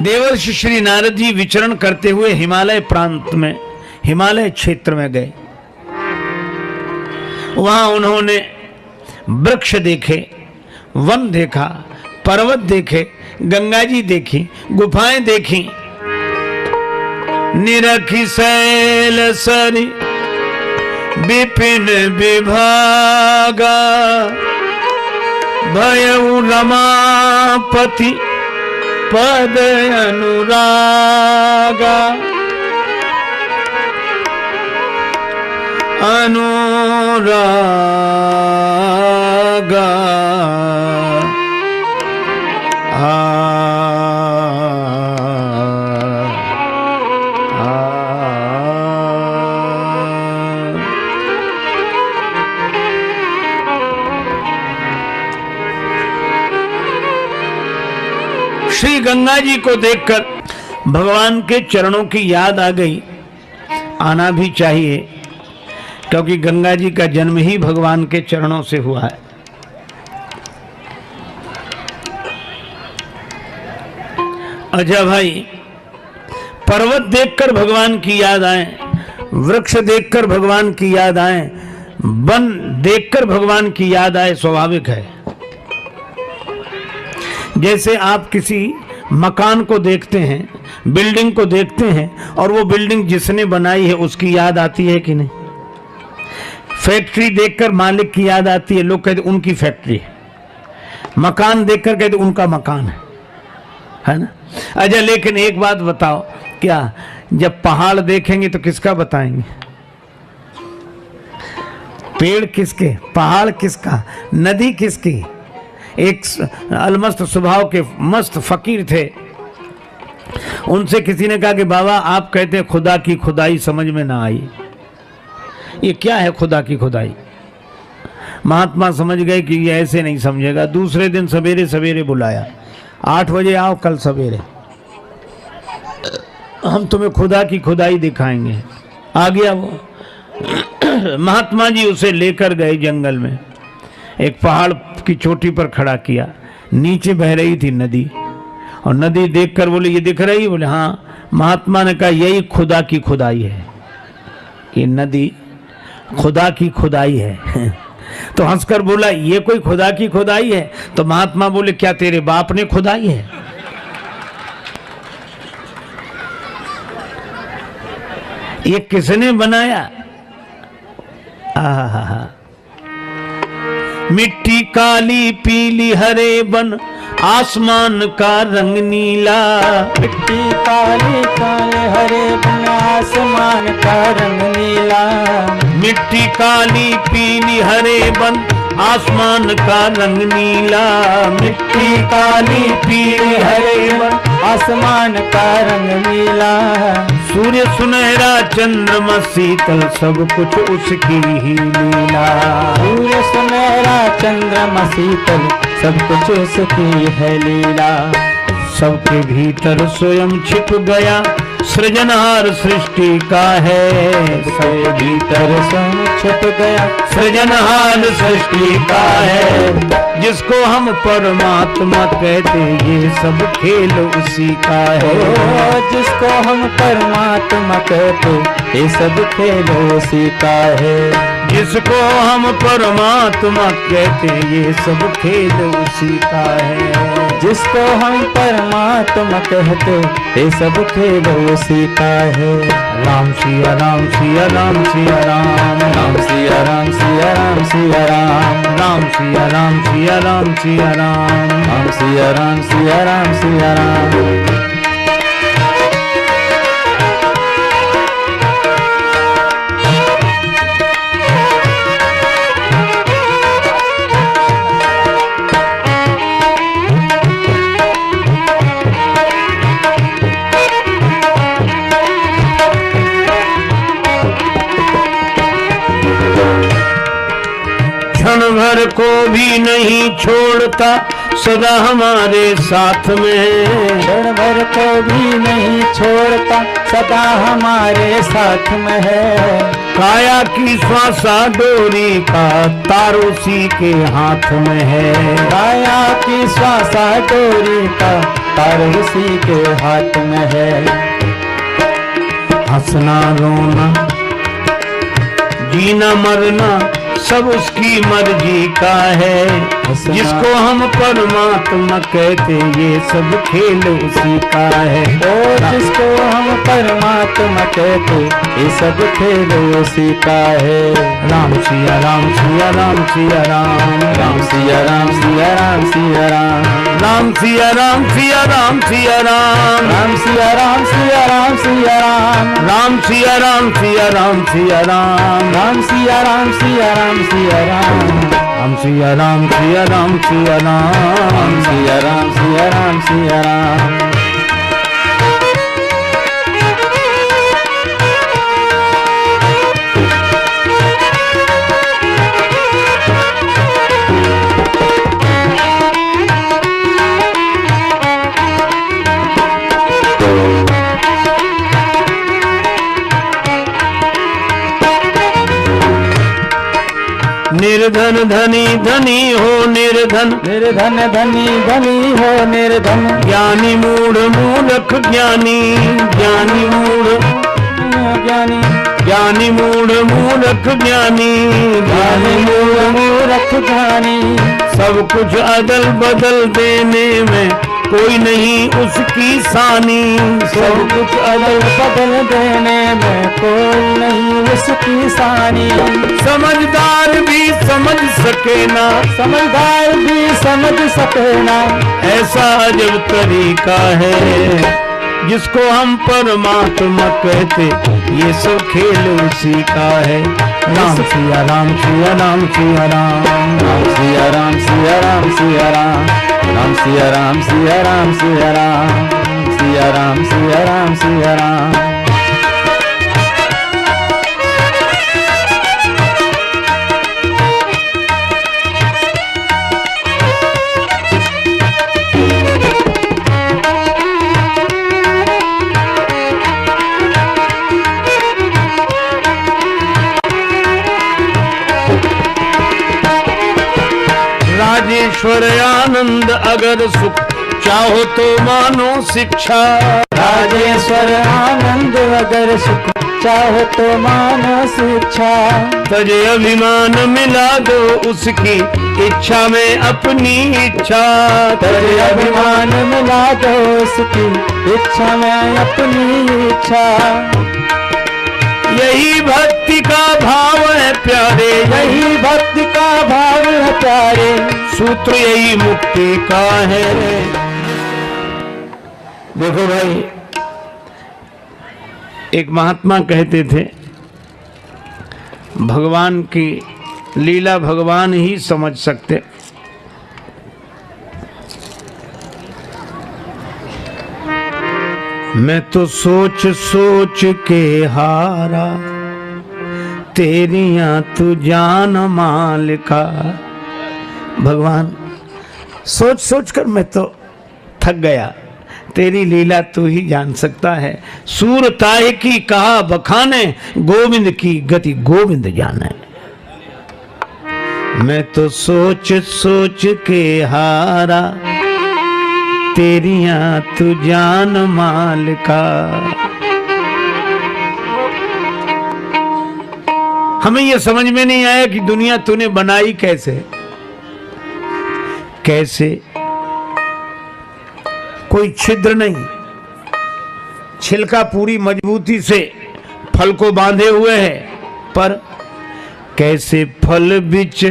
देवर्षि श्री नारद जी विचरण करते हुए हिमालय प्रांत में, हिमालय क्षेत्र में गए। वहां उन्होंने वृक्ष देखे, वन देखा, पर्वत देखे, गंगा जी देखी, गुफाएं देखी। निरखी शैल सरी विपिन विभागा, भयउ रमापति पद अनुरागा। अनुरागा श्री गंगा जी को देखकर भगवान के चरणों की याद आ गई। आना भी चाहिए, क्योंकि गंगा जी का जन्म ही भगवान के चरणों से हुआ है। अच्छा भाई, पर्वत देखकर भगवान की याद आए, वृक्ष देखकर भगवान की याद आए, वन देखकर भगवान की याद आए, स्वाभाविक है। जैसे आप किसी मकान को देखते हैं, बिल्डिंग को देखते हैं, और वो बिल्डिंग जिसने बनाई है उसकी याद आती है कि नहीं? फैक्ट्री देखकर मालिक की याद आती है, लोग कहते उनकी फैक्ट्री है। मकान देखकर कहते उनका मकान है ना? अच्छा, लेकिन एक बात बताओ, क्या जब पहाड़ देखेंगे तो किसका बताएंगे? पेड़ किसके, पहाड़ किसका, नदी किसकी? एक अलमस्त स्वभाव के मस्त फकीर थे, उनसे किसी ने कहा कि बाबा आप कहते हैं खुदा की खुदाई समझ में ना आई, ये क्या है खुदा की खुदाई? महात्मा समझ गए कि ये ऐसे नहीं समझेगा। दूसरे दिन सवेरे सवेरे बुलाया, 8 बजे आओ कल सवेरे, हम तुम्हें खुदा की खुदाई दिखाएंगे। आ गया वो। महात्मा जी उसे लेकर गए जंगल में, एक पहाड़ की चोटी पर खड़ा किया। नीचे बह रही थी नदी, और नदी देखकर बोले ये दिख रही? बोले हाँ। महात्मा ने कहा यही खुदा की खुदाई है, ये नदी खुदा की खुदाई है। तो हंसकर बोला ये कोई खुदा की खुदाई है? तो महात्मा बोले क्या तेरे बाप ने खुदाई है? ये किसने बनाया? आहा, मिट्टी काली पीली हरे बन, आसमान का रंग नीला। मिट्टी काली काले हरे बन, आसमान का रंग नीला। मिट्टी काली पीली हरे बन, आसमान का रंग नीला। मिट्टी काली पीली हरे बन, आसमान का रंग नीला। सूर्य सुनहरा चंद्रमा शीतल, सब कुछ उसकी ही लीला। सूर्य सुनहरा चंद्रमा शीतल, सब कुछ उसकी है लीला। सबके भीतर स्वयं छिप गया, सृजनहार सृष्टि का है। सबके भीतर स्वयं छिप गया, सृजनहार सृष्टि का है। जिसको हम परमात्मा कहते, ये सब खेल उसी का है। जिसको हम परमात्मा कहते, ये सब खेल उसी का है। जिसको हम परमात्मा कहते, ये सब खेल उसी का है। जिसको हम परमात्मा कहते, ये सब खेल उसी का है। राम सिया राम सिया राम सिया राम, राम सिया राम सिया राम सिया राम, राम सिया राम सिया राम सिया राम, राम सिया राम सिया राम सिया राम। क्षण भर को भी नहीं छोड़ता, सदा हमारे साथ में है। क्षण भर को भी नहीं छोड़ता, सदा हमारे साथ में है। काया की श्वासा डोरी का तार उसी के हाथ में है। काया की श्वासा डोरी का तार उसी के हाथ में है। हंसना रोना जीना मरना सब उसकी मर्जी का है। जिसको हम परमात्मा कहते ये सब खेल उसी का है। ओ जिसको हम परमात्मा कहते ये सब खेल उसी का है। राम सिया राम सिया राम सिया राम राम सिया राम सिया राम सिया राम राम सिया राम सिया राम सिया राम राम सिया राम सिया राम सिया राम राम सिया राम सिया राम सिया राम राम सिया राम सिया राम सिया राम राम सिया राम सिया राम सिया राम राम सिया राम सिया राम सिया राम। निर्धन धनी धनी हो निर्धन निर्धन धनी धनी हो निर्धन ज्ञानी मूढ़ मूर्ख ज्ञानी ज्ञानी मूढ़ ज्ञानी ज्ञानी मूढ़ मूर्ख ज्ञानी ज्ञानी मूर्ख ज्ञानी। सब कुछ अदल बदल देने में कोई नहीं उसकी सानी। सब कुछ अदल बदल देने में कोई नहीं उसकी सानी। समझदार भी समझ सके ना समझदार भी समझ सके ना ऐसा अजब तरीका है। जिसको हम परमात्मा कहते ये सब खेल उसी का है। राम सिया राम सिया राम सिया राम राम सिया राम सिया राम सिया राम राम सिया राम सिया राम सिया राम सिया राम सिया राम सिया राम। राजेश्वर आनंद अगर सुख चाहो तो मानो शिक्षा। राजेश्वर आनंद अगर सुख चाहो तो मानो शिक्षा। तजे अभिमान मिला दो उसकी इच्छा में अपनी इच्छा। तेरे अभिमान मिला दो उसकी इच्छा में अपनी इच्छा। यही भक्ति का भाव है प्यारे यही भक्ति का भाव है प्यारे। सूत्र यही मुक्ति का है। देखो भाई एक महात्मा कहते थे भगवान की लीला भगवान ही समझ सकते। मैं तो सोच सोच के हारा तेरियां तू जान मालिका। भगवान सोच सोच कर मैं तो थक गया, तेरी लीला तू ही जान सकता है। सूर ताहे की कहा बखाने, गोविंद की गति गोविंद जाने। मैं तो सोच सोच के हारा तेरियां तू जान मालिका। हमें यह समझ में नहीं आया कि दुनिया तूने बनाई कैसे कैसे। कोई छिद्र नहीं, छिलका पूरी मजबूती से फल को बांधे हुए है, पर कैसे फल बिच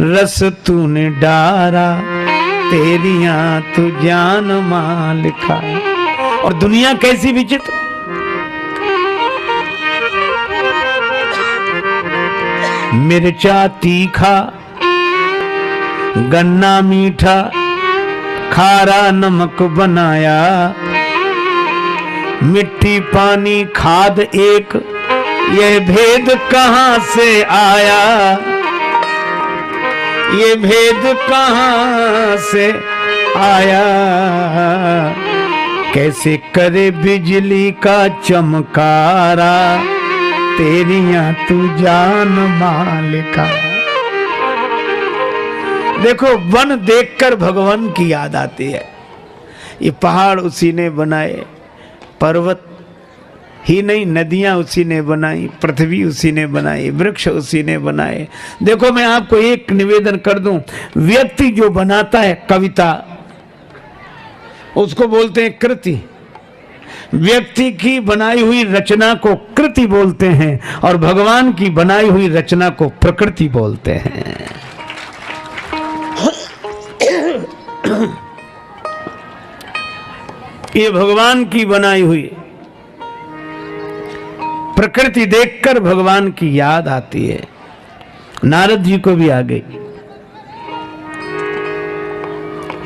रस तूने डारा तेरियां तू जान मालिका। और दुनिया कैसी विचित्र। मिर्चा तीखा, गन्ना मीठा, खारा नमक बनाया। मिट्टी पानी खाद एक, यह भेद कहां से आया। ये भेद कहां से आया, कैसे करे बिजली का चमकारा, तेरियां तू जान मालिका। देखो वन देखकर भगवान की याद आती है। ये पहाड़ उसी ने बनाए, पर्वत ही नहीं नदियां उसी ने बनाई, पृथ्वी उसी ने बनाई, वृक्ष उसी ने बनाए। देखो मैं आपको एक निवेदन कर दूं, व्यक्ति जो बनाता है कविता उसको बोलते हैं कृति, व्यक्ति की बनाई हुई रचना को कृति बोलते हैं और भगवान की बनाई हुई रचना को प्रकृति बोलते हैं। ये भगवान की बनाई हुई प्रकृति देखकर भगवान की याद आती है। नारद जी को भी आ गई।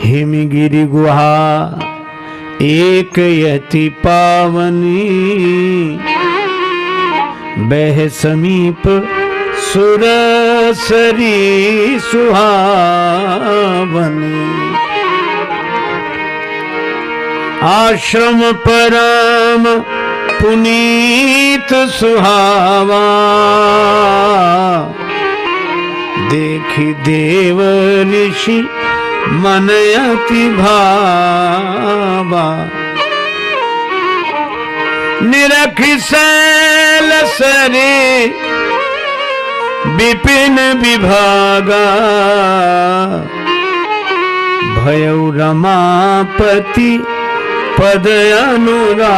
हिमगिरि गुहा एक यति पावनी, बह समीप सुरसरी सुहावनी, आश्रम परम पुनीत सुहावा, देखी देव ऋषि मन अति भावा, निरख शैल सरे विपिन विभागा, भयउ रमापति पद अनुरागा।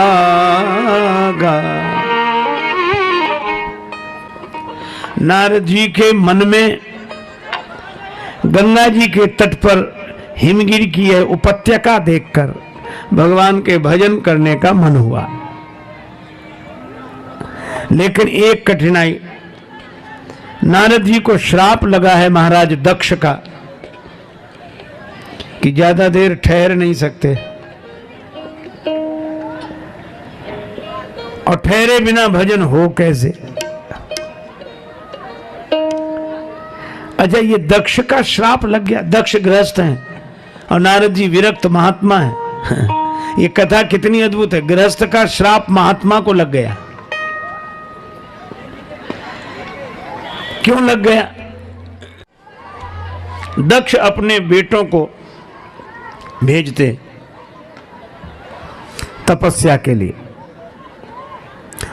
नारद जी के मन में गंगा जी के तट पर हिमगिरी की है उपत्यका देखकर भगवान के भजन करने का मन हुआ। लेकिन एक कठिनाई, नारद जी को श्राप लगा है महाराज दक्ष का कि ज्यादा देर ठहर नहीं सकते और ठहरे बिना भजन हो कैसे। अच्छा, ये दक्ष का श्राप लग गया। दक्ष गृहस्थ हैं और नारद जी विरक्त महात्मा हैं। ये कथा कितनी अद्भुत है। गृहस्थ का श्राप महात्मा को लग गया। क्यों लग गया? दक्ष अपने बेटों को भेजते तपस्या के लिए,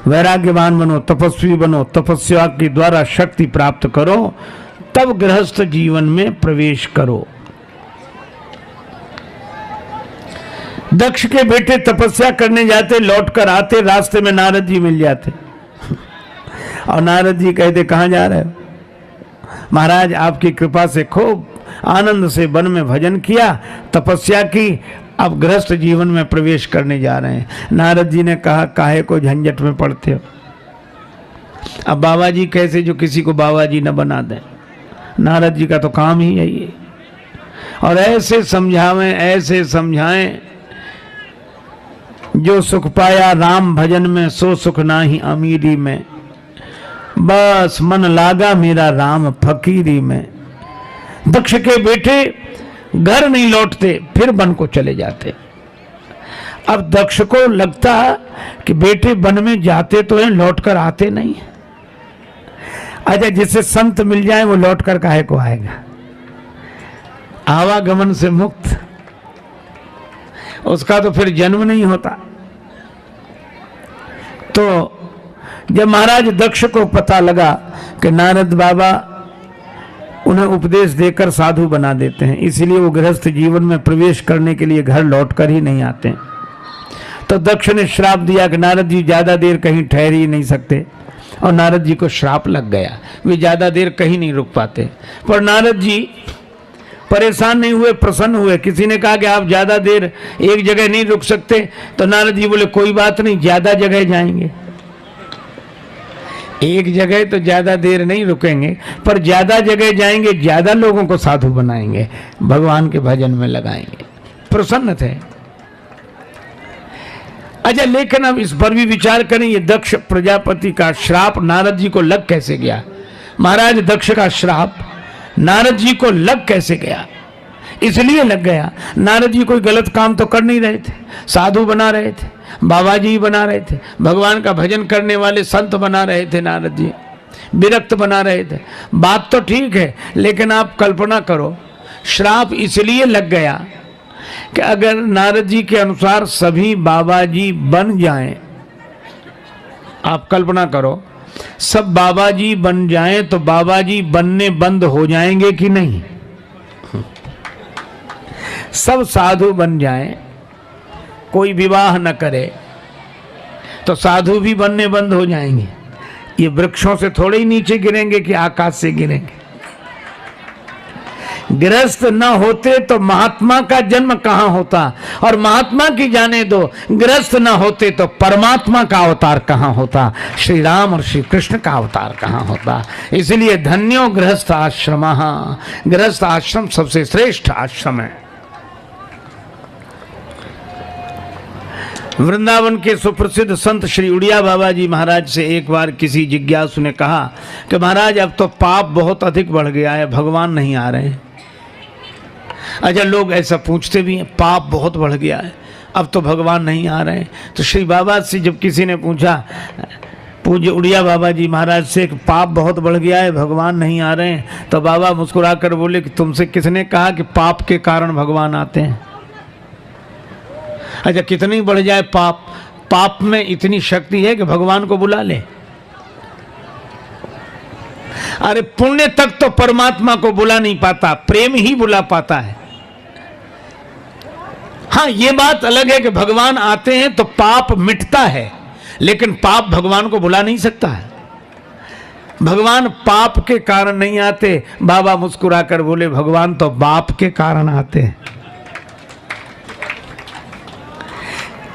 वैराग्यवान बनो, तपस्वी बनो, तपस्या के द्वारा शक्ति प्राप्त करो, तब गृहस्थ जीवन में प्रवेश करो। दक्ष के बेटे तपस्या करने जाते, लौटकर आते, रास्ते में नारद जी मिल जाते और नारद जी कहते कहां जा रहे हो? महाराज आपकी कृपा से खूब आनंद से वन में भजन किया, तपस्या की, अब गृहस्थ जीवन में प्रवेश करने जा रहे हैं। नारद जी ने कहा काहे को झंझट में पड़ते हो? अब बाबा जी कैसे जो किसी को बाबा जी न बना दें। नारद जी का तो काम ही है ये। और ऐसे समझावें, ऐसे समझाएं, जो सुख पाया राम भजन में सो सुख नाही अमीरी में, बस मन लागा मेरा राम फकीरी में। दक्ष के बेटे घर नहीं लौटते, फिर वन को चले जाते। अब दक्ष को लगता कि बेटे वन में जाते तो हैं, लौटकर आते नहीं। अच्छा, जिसे संत मिल जाए वो लौटकर काहे को आएगा? आवागमन से मुक्त, उसका तो फिर जन्म नहीं होता। तो जब महाराज दक्ष को पता लगा कि नारद बाबा उन्हें उपदेश देकर साधु बना देते हैं, इसलिए वो गृहस्थ जीवन में प्रवेश करने के लिए घर लौटकर ही नहीं आते, तो दक्ष ने श्राप दिया कि नारद जी ज्यादा देर कहीं ठहर ही नहीं सकते। और नारद जी को श्राप लग गया, वे ज्यादा देर कहीं नहीं रुक पाते। पर नारद जी परेशान नहीं हुए, प्रसन्न हुए। किसी ने कहा कि आप ज्यादा देर एक जगह नहीं रुक सकते, तो नारद जी बोले कोई बात नहीं, ज्यादा जगह जाएंगे। एक जगह तो ज्यादा देर नहीं रुकेंगे, पर ज्यादा जगह जाएंगे, ज्यादा लोगों को साधु बनाएंगे, भगवान के भजन में लगाएंगे। प्रसन्न थे। अच्छा, लेकिन अब इस पर भी विचार करें, ये दक्ष प्रजापति का श्राप नारद जी को लग कैसे गया? महाराज दक्ष का श्राप नारद जी को लग कैसे गया? इसलिए लग गया। नारद जी कोई गलत काम तो कर नहीं रहे थे, साधु बना रहे थे, बाबा जी बना रहे थे, भगवान का भजन करने वाले संत बना रहे थे, नारद जी विरक्त बना रहे थे। बात तो ठीक है, लेकिन आप कल्पना करो, श्राप इसलिए लग गया कि अगर नारद जी के अनुसार सभी बाबा जी बन जाएं, आप कल्पना करो सब बाबा जी बन जाएं तो बाबा जी बनने बंद हो जाएंगे कि नहीं? सब साधु बन जाएं, कोई विवाह न करे तो साधु भी बनने बंद हो जाएंगे। ये वृक्षों से थोड़े ही नीचे गिरेंगे कि आकाश से गिरेंगे। गृहस्थ न होते तो महात्मा का जन्म कहां होता, और महात्मा की जाने दो, गृहस्थ न होते तो परमात्मा का अवतार कहां होता, श्री राम और श्री कृष्ण का अवतार कहां होता। इसलिए धन्यो गृहस्थ आश्रम, गृहस्थ आश्रम सबसे श्रेष्ठ आश्रम है। वृंदावन के सुप्रसिद्ध संत श्री उड़िया बाबा जी महाराज से एक बार किसी जिज्ञासु ने कहा कि महाराज अब तो पाप बहुत अधिक बढ़ गया है, भगवान नहीं आ रहे हैं। अच्छा, लोग ऐसा पूछते भी हैं, पाप बहुत बढ़ गया है, अब तो भगवान नहीं आ रहे हैं। तो श्री बाबा से जब किसी ने पूछा, पूज्य उड़िया बाबा जी महाराज से, कि पाप बहुत बढ़ गया है, भगवान नहीं आ रहे हैं, तो बाबा मुस्कुराकर बोले कि तुमसे किसने कहा कि पाप के कारण भगवान आते हैं? अच्छा, कितनी बढ़ जाए पाप, पाप में इतनी शक्ति है कि भगवान को बुला ले। अरे पुण्य तक तो परमात्मा को बुला नहीं पाता, प्रेम ही बुला पाता है। हाँ, ये बात अलग है कि भगवान आते हैं तो पाप मिटता है, लेकिन पाप भगवान को बुला नहीं सकता है। भगवान पाप के कारण नहीं आते। बाबा मुस्कुराकर बोले, भगवान तो बाप के कारण आते हैं।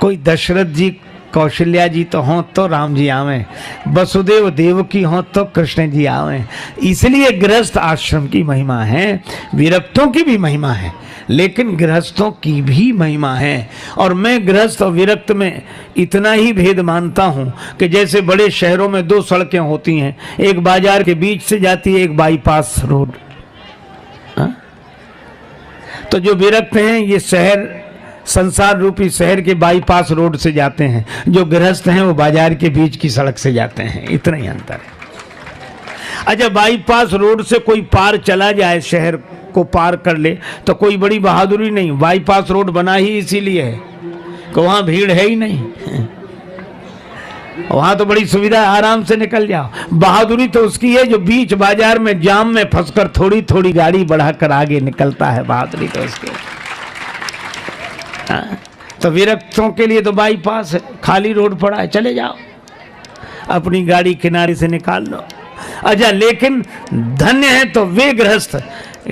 कोई दशरथ जी, कौशल्या जी तो हों तो राम जी आवे, वसुदेव देवकी हों तो कृष्ण जी आवे। इसलिए गृहस्थ आश्रम की महिमा है, विरक्तों की भी महिमा है, लेकिन गृहस्थों की भी महिमा है। और मैं गृहस्थ और विरक्त में इतना ही भेद मानता हूँ कि जैसे बड़े शहरों में दो सड़कें होती हैं, एक बाजार के बीच से जाती है, एक बाईपास रोड। तो जो विरक्त हैं ये शहर, संसार रूपी शहर के बाईपास रोड से जाते हैं, जो गृहस्थ हैं वो बाजार के बीच की सड़क से जाते हैं, इतना ही अंतर है। अच्छा, बाईपास रोड से कोई पार चला जाए, शहर को पार कर ले, तो कोई बड़ी बहादुरी नहीं। बाईपास रोड बना ही इसीलिए है कि वहां भीड़ है ही नहीं, वहां तो बड़ी सुविधा, आराम से निकल जाओ। बहादुरी तो उसकी है जो बीच बाजार में जाम में फंसकर थोड़ी थोड़ी गाड़ी बढ़ाकर आगे निकलता है, बहादुरी तो उसकी। तो विरक्तों के लिए तो बाईपास है, खाली रोड पड़ा है, चले जाओ, अपनी गाड़ी किनारे से निकाल लो। अच्छा, लेकिन धन्य है तो वे गृहस्थ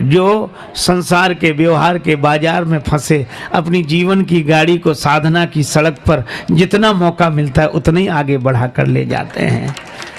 जो संसार के व्यवहार के बाजार में फंसे, अपनी जीवन की गाड़ी को साधना की सड़क पर जितना मौका मिलता है उतना ही आगे बढ़ा कर ले जाते हैं।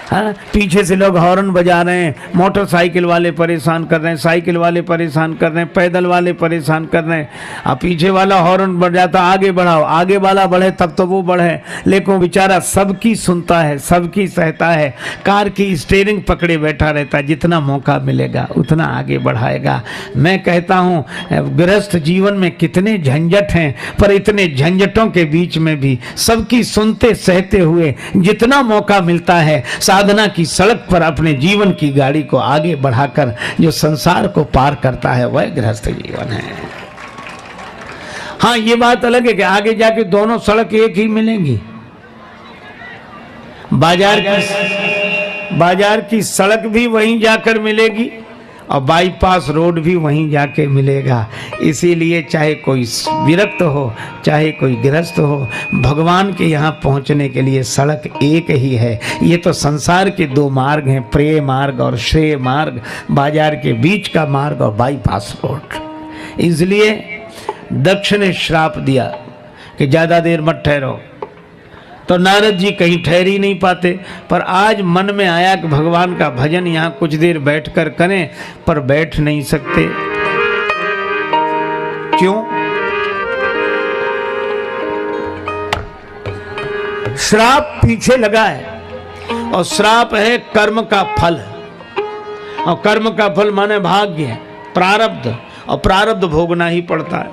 हाँ, पीछे से लोग हॉर्न बजा रहे हैं, मोटरसाइकिल वाले परेशान कर रहे हैं, साइकिल वाले परेशान कर रहे हैं, पैदल वाले परेशान कर रहे हैं। अब पीछे वाला हॉर्न बजाता, आगे बढ़ाओ, आगे वाला बढ़े तब तो वो बढ़े, लेकिन बेचारा सबकी सुनता है, सबकी सहता है, कार की स्टीयरिंग पकड़े बैठा रहता है, जितना मौका मिलेगा उतना आगे बढ़ाएगा। मैं कहता हूँ गृहस्थ जीवन में कितने झंझट हैं, पर इतने झंझटों के बीच में भी सबकी सुनते सहते हुए जितना मौका मिलता है, साधना की सड़क पर अपने जीवन की गाड़ी को आगे बढ़ाकर जो संसार को पार करता है, वह गृहस्थ जीवन है। हाँ, ये बात अलग है कि आगे जाके दोनों सड़क एक ही मिलेंगी। बाजार की सड़क भी वहीं जाकर मिलेगी और बाईपास रोड भी वहीं जाके मिलेगा। इसीलिए चाहे कोई विरक्त हो, चाहे कोई गृहस्थ हो, भगवान के यहाँ पहुँचने के लिए सड़क एक ही है। ये तो संसार के दो मार्ग हैं, प्रेय मार्ग और श्रेय मार्ग, बाजार के बीच का मार्ग और बाईपास रोड। इसलिए दक्ष ने श्राप दिया कि ज़्यादा देर मत ठहरो, तो नारद जी कहीं ठहर ही नहीं पाते। पर आज मन में आया कि भगवान का भजन यहाँ कुछ देर बैठकर करें, पर बैठ नहीं सकते। क्यों? श्राप पीछे लगा है, और श्राप है कर्म का फल, और कर्म का फल माने भाग्य, प्रारब्ध, और प्रारब्ध भोगना ही पड़ता है,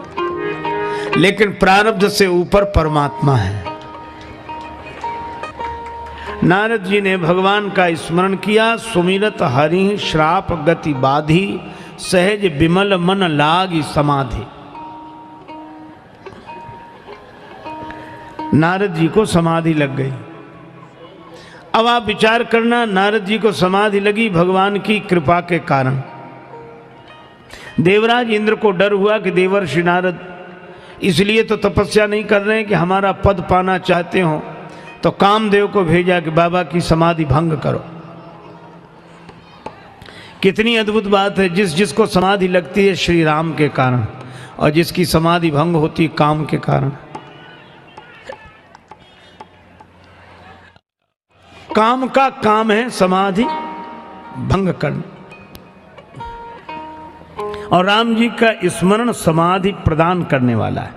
लेकिन प्रारब्ध से ऊपर परमात्मा है। नारद जी ने भगवान का स्मरण किया। सुमिरत हरि श्राप गति बाधी, सहज विमल मन लागी समाधि। नारद जी को समाधि लग गई। अब आप विचार करना, नारद जी को समाधि लगी भगवान की कृपा के कारण। देवराज इंद्र को डर हुआ कि देवर्षि नारद इसलिए तो तपस्या नहीं कर रहे हैं कि हमारा पद पाना चाहते हो, तो कामदेव को भेजा कि बाबा की समाधि भंग करो। कितनी अद्भुत बात है, जिस जिसको समाधि लगती है श्री राम के कारण, और जिसकी समाधि भंग होती है काम के कारण। काम का काम है समाधि भंग करना, और राम जी का स्मरण समाधि प्रदान करने वाला है।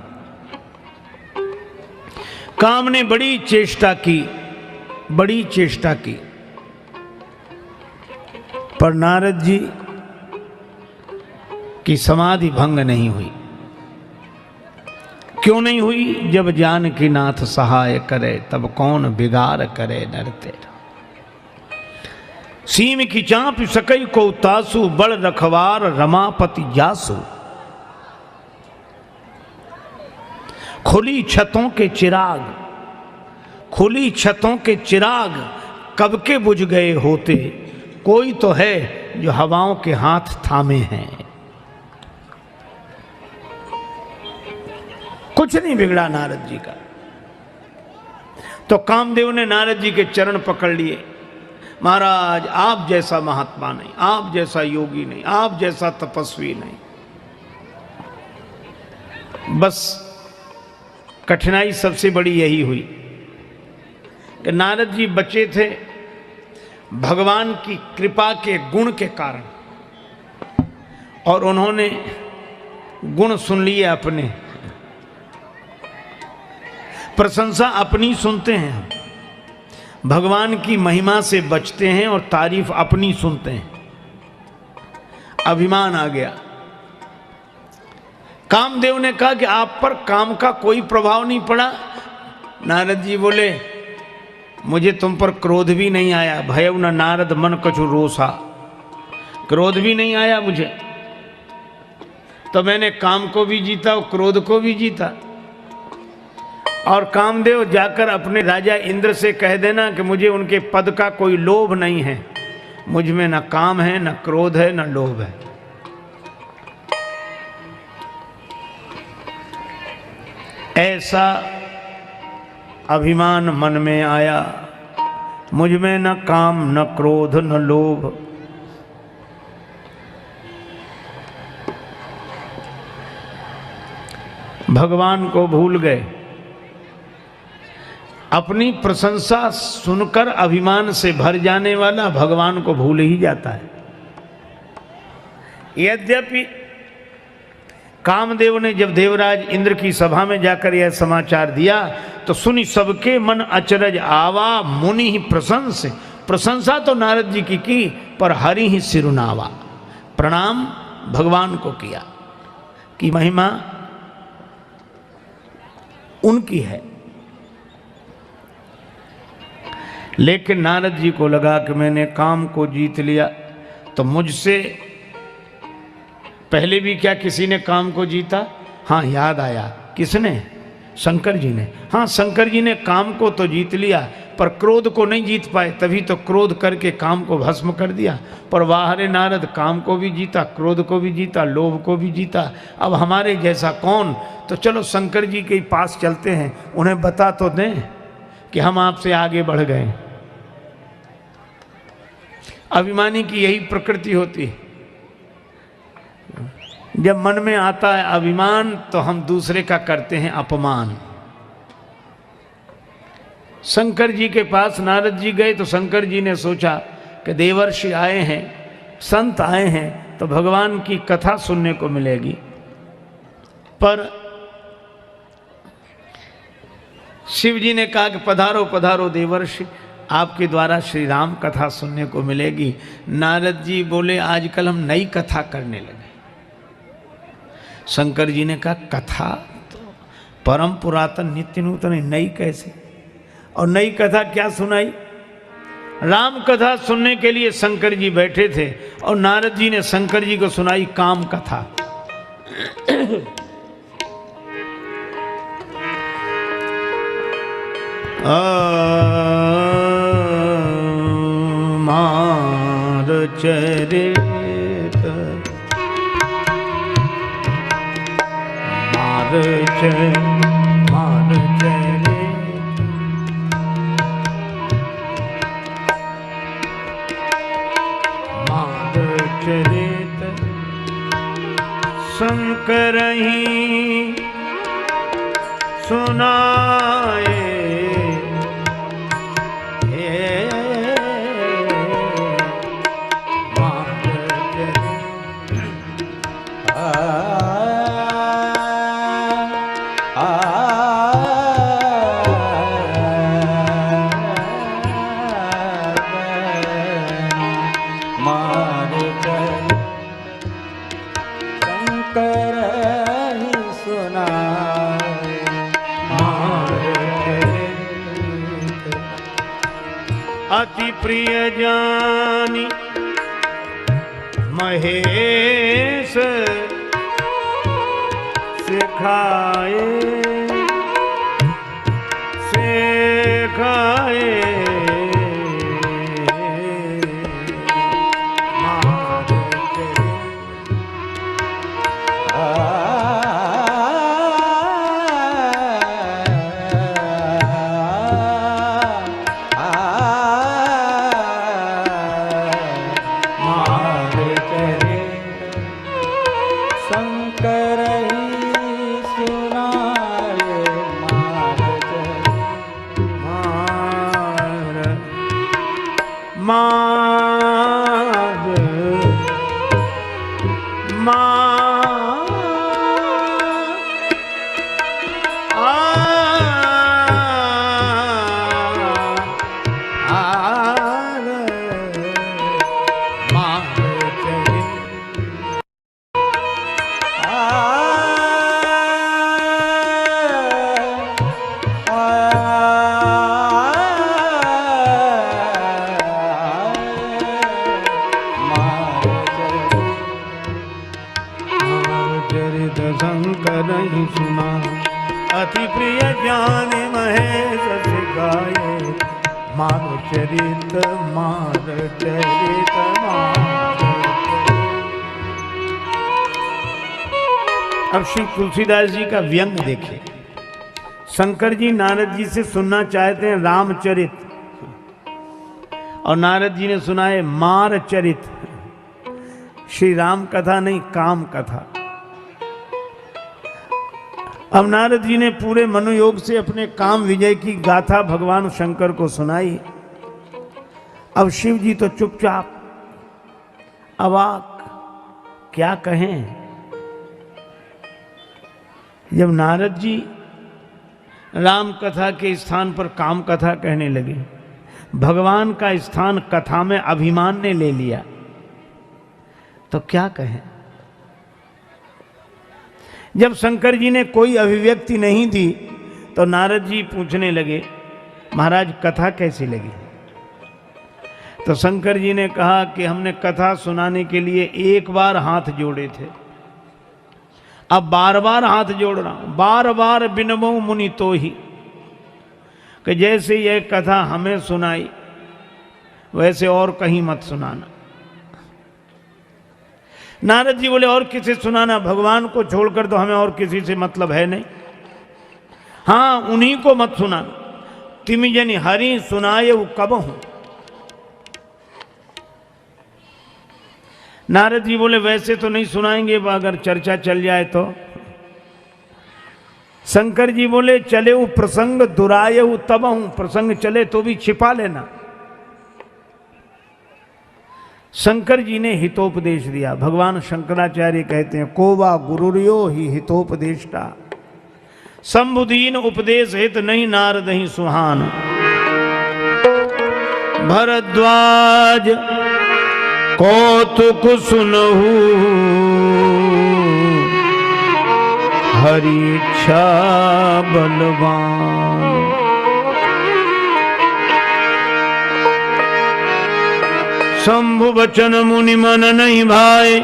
काम ने बड़ी चेष्टा की, बड़ी चेष्टा की, पर नारद जी की समाधि भंग नहीं हुई। क्यों नहीं हुई? जब जानकी नाथ सहाय करे, तब कौन बिगाड़ करे नर तेरा। सीम की चाँप सकई को तासु, बड़ रखवार रमापति जासु। खुली छतों के चिराग, खुली छतों के चिराग कब के बुझ गए होते, कोई तो है जो हवाओं के हाथ थामे हैं। कुछ नहीं बिगड़ा नारद जी का। तो कामदेव ने नारद जी के चरण पकड़ लिए। महाराज आप जैसा महात्मा नहीं, आप जैसा योगी नहीं, आप जैसा तपस्वी नहीं। बस कठिनाई सबसे बड़ी यही हुई कि नारद जी बचे थे भगवान की कृपा के गुण के कारण, और उन्होंने गुण सुन लिए अपने, प्रशंसा अपनी सुनते हैं, भगवान की महिमा से बचते हैं और तारीफ अपनी सुनते हैं। अभिमान आ गया। कामदेव ने कहा कि आप पर काम का कोई प्रभाव नहीं पड़ा। नारद जी बोले मुझे तुम पर क्रोध भी नहीं आया। भयउ न नारद मन कछु रोसा, क्रोध भी नहीं आया मुझे। तो मैंने काम को भी जीता और क्रोध को भी जीता। और कामदेव जाकर अपने राजा इंद्र से कह देना कि मुझे उनके पद का कोई लोभ नहीं है, मुझ में न काम है, न क्रोध है, न लोभ है। ऐसा अभिमान मन में आया, मुझ में न काम, न क्रोध, न लोभ। भगवान को भूल गए। अपनी प्रशंसा सुनकर अभिमान से भर जाने वाला भगवान को भूल ही जाता है। यद्यपि कामदेव ने जब देवराज इंद्र की सभा में जाकर यह समाचार दिया तो सुनी सबके मन अचरज आवा, मुनि ही प्रशंस। प्रशंसा तो नारद जी की पर हरि ही सिरुनावा। प्रणाम भगवान को किया कि महिमा उनकी है। लेकिन नारद जी को लगा कि मैंने काम को जीत लिया, तो मुझसे पहले भी क्या किसी ने काम को जीता? हाँ, याद आया। किसने? शंकर जी ने। हाँ, शंकर जी ने काम को तो जीत लिया, पर क्रोध को नहीं जीत पाए, तभी तो क्रोध करके काम को भस्म कर दिया। पर वाह रे नारद, काम को भी जीता, क्रोध को भी जीता, लोभ को भी जीता। अब हमारे जैसा कौन? तो चलो शंकर जी के पास चलते हैं, उन्हें बता तो दें कि हम आपसे आगे बढ़ गए। अभिमानी की यही प्रकृति होती है। जब मन में आता है अभिमान तो हम दूसरे का करते हैं अपमान। शंकर जी के पास नारद जी गए तो शंकर जी ने सोचा कि देवर्षि आए हैं, संत आए हैं, तो भगवान की कथा सुनने को मिलेगी। पर शिव जी ने कहा कि पधारो पधारो देवर्षि, आपके द्वारा श्री राम कथा सुनने को मिलेगी। नारद जी बोले आजकल हम नई कथा करने लगे। शंकर जी ने कहा कथा तो परम पुरातन नित्य नूतन है, नई कैसे? और नई कथा क्या सुनाई? राम कथा सुनने के लिए शंकर जी बैठे थे और नारद जी ने शंकर जी को सुनाई काम कथा। मार चरित मार चरित शंकर ही सुनाए अति प्रिय जानी महेश सिखाए शंकर ही सुना अति प्रिय ज्ञान महेश सिखाए मार चरित अब श्री तुलसीदास जी का व्यंग देखे। शंकर जी नारद जी से सुनना चाहते हैं रामचरित और नारद जी ने सुना है मार चरित, श्री राम कथा नहीं काम कथा। अब नारद जी ने पूरे मनोयोग से अपने काम विजय की गाथा भगवान शंकर को सुनाई। अब शिव जी तो चुपचाप अवाक, क्या कहें। जब नारद जी राम कथा के स्थान पर काम कथा कहने लगे, भगवान का स्थान कथा में अभिमान ने ले लिया, तो क्या कहें। जब शंकर जी ने कोई अभिव्यक्ति नहीं दी तो नारद जी पूछने लगे, महाराज कथा कैसी लगी। तो शंकर जी ने कहा कि हमने कथा सुनाने के लिए एक बार हाथ जोड़े थे, अब बार बार हाथ जोड़ रहा हूं, बार बार बिनमो मुनि तो ही, कि जैसे यह कथा हमें सुनाई वैसे और कहीं मत सुनाना। नारद जी बोले और किसी सुनाना, भगवान को छोड़कर तो हमें और किसी से मतलब है नहीं। हाँ उन्हीं को मत सुनाना। तिमि जनि हरि सुनाए वो कब हूं। नारद जी बोले वैसे तो नहीं सुनाएंगे, अगर चर्चा चल जाए तो। शंकर जी बोले चले वो प्रसंग दुराये वो तब हूं, प्रसंग चले तो भी छिपा लेना। शंकर जी ने हितोपदेश दिया। भगवान शंकराचार्य कहते हैं कोवा गुरुर्यो ही हितोपदेष्टा, संबुदीन उपदेश हित नहीं नारद ही सुहान। भरद्वाज कौतुक सुनहु हरि इच्छा बलवान। शंभु बचन मुनि मन नहीं भाए,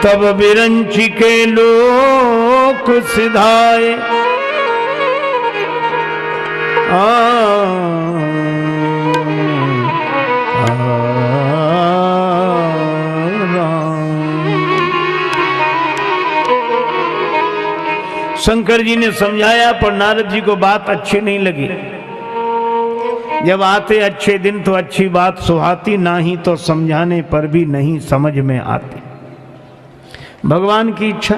तब बिरंची के लोक सिधाए। शंकर जी ने समझाया, पर नारद जी को बात अच्छी नहीं लगी। जब आते अच्छे दिन तो अच्छी बात सुहाती, नहीं तो समझाने पर भी नहीं समझ में आती। भगवान की इच्छा।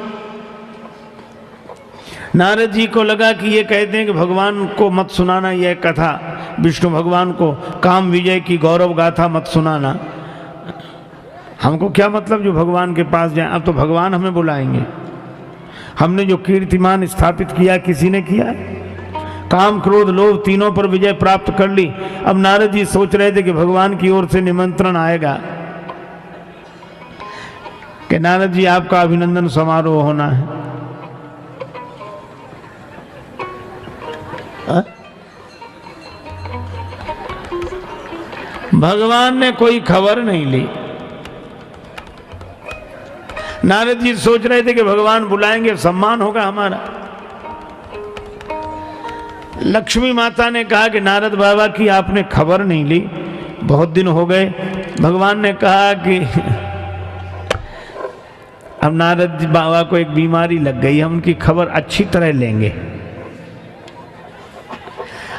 नारद जी को लगा कि ये कहते हैं कि भगवान को मत सुनाना यह कथा, विष्णु भगवान को काम विजय की गौरव गाथा मत सुनाना। हमको क्या मतलब जो भगवान के पास जाए, अब तो भगवान हमें बुलाएंगे। हमने जो कीर्तिमान स्थापित किया किसी ने किया? काम क्रोध लोभ तीनों पर विजय प्राप्त कर ली। अब नारद जी सोच रहे थे कि भगवान की ओर से निमंत्रण आएगा कि नारद जी आपका अभिनंदन समारोह होना है। भगवान ने कोई खबर नहीं ली। नारद जी सोच रहे थे कि भगवान बुलाएंगे, सम्मान होगा हमारा। लक्ष्मी माता ने कहा कि नारद बाबा की आपने खबर नहीं ली, बहुत दिन हो गए। भगवान ने कहा कि अब नारद बाबा को एक बीमारी लग गई, हम उनकी खबर अच्छी तरह लेंगे।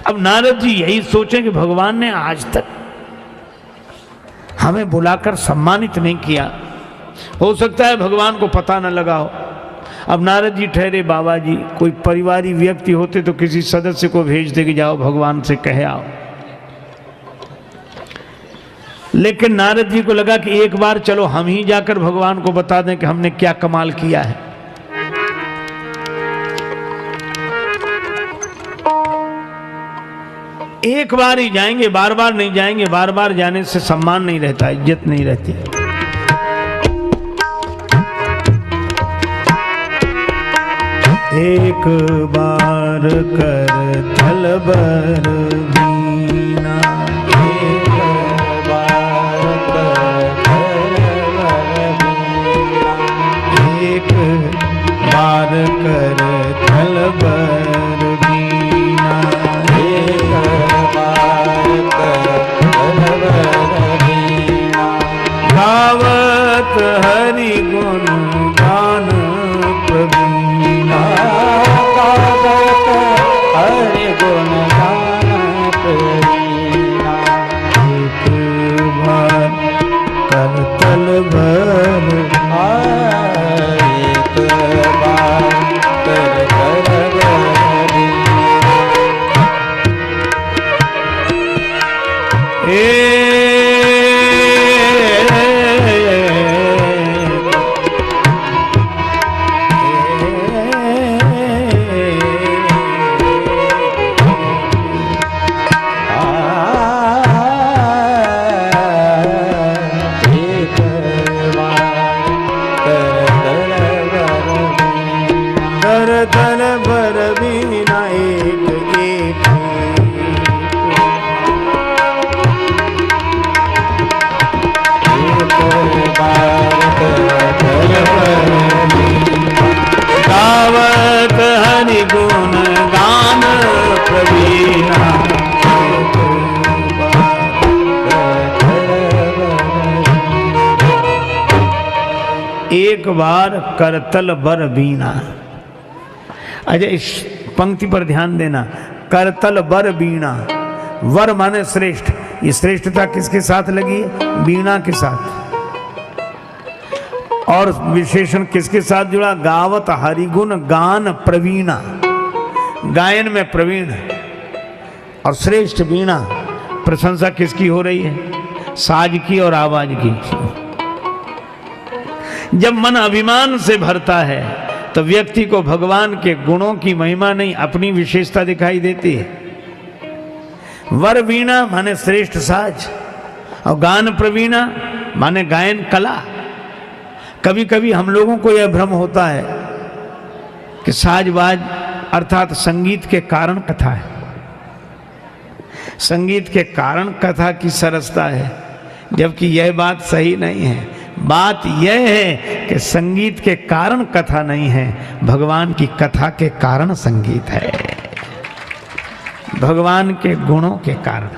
अब नारद जी यही सोचे कि भगवान ने आज तक हमें बुलाकर सम्मानित नहीं किया, हो सकता है भगवान को पता न लगा हो। अब नारद जी ठहरे, बाबा जी कोई परिवारी व्यक्ति होते तो किसी सदस्य को भेजते कि जाओ भगवान से कहे आओ। लेकिन नारद जी को लगा कि एक बार चलो हम ही जाकर भगवान को बता दें कि हमने क्या कमाल किया है। एक बार ही जाएंगे, बार बार नहीं जाएंगे। बार बार जाने से सम्मान नहीं रहता, इज्जत नहीं रहती। एक बार कर थल बर बीना, एक बार कर थल बर बीना, एक बार कर थल बर बीना, एक बार कर थल बर बीना। गावत हरि गुण गान प्रवीणा, गावत हरि गुण गान प्रवीणा। एक बार कर तल भर, एक बार कर थल बर बीना। तल भर बीना, एक एक गावत हरि गुण गान प्रवीणा। एक बार करतल बर बीना। अच्छा, इस पंक्ति पर ध्यान देना। करतल बर बीणा, वर माने श्रेष्ठ। ये श्रेष्ठता किसके साथ लगी है? बीणा के साथ। और विशेषण किसके साथ जुड़ा? गावत हरिगुण गान प्रवीणा, गायन में प्रवीण और श्रेष्ठ बीणा। प्रशंसा किसकी हो रही है? साज की और आवाज की। जब मन अभिमान से भरता है तो व्यक्ति को भगवान के गुणों की महिमा नहीं, अपनी विशेषता दिखाई देती है। वर वीणा माने श्रेष्ठ साज, और गान प्रवीणा माने गायन कला। कभी कभी हम लोगों को यह भ्रम होता है कि साजबाज अर्थात संगीत के कारण कथा है। संगीत के कारण कथा की सरसता है, जबकि यह बात सही नहीं है। बात यह है कि संगीत के कारण कथा नहीं है, भगवान की कथा के कारण संगीत है, भगवान के गुणों के कारण।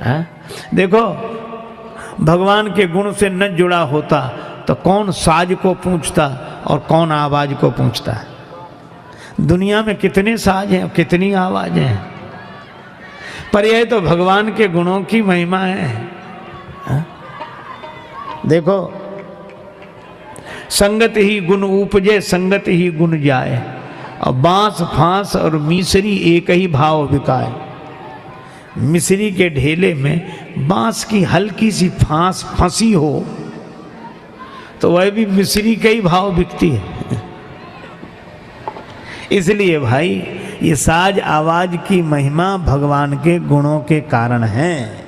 है? देखो, भगवान के गुण से न जुड़ा होता तो कौन साज को पूछता और कौन आवाज को पूछता। दुनिया में कितने साज हैं, कितनी आवाजें हैं, पर यह तो भगवान के गुणों की महिमा है। हा? देखो, संगत ही गुण उपजे, संगत ही गुण जाए, और बांस फांस और मिसरी एक ही भाव बिकाए। मिसरी के ढेले में बांस की हल्की सी फांस फंसी हो तो वह भी मिसरी के ही भाव बिकती है। इसलिए भाई, ये साज आवाज की महिमा भगवान के गुणों के कारण है।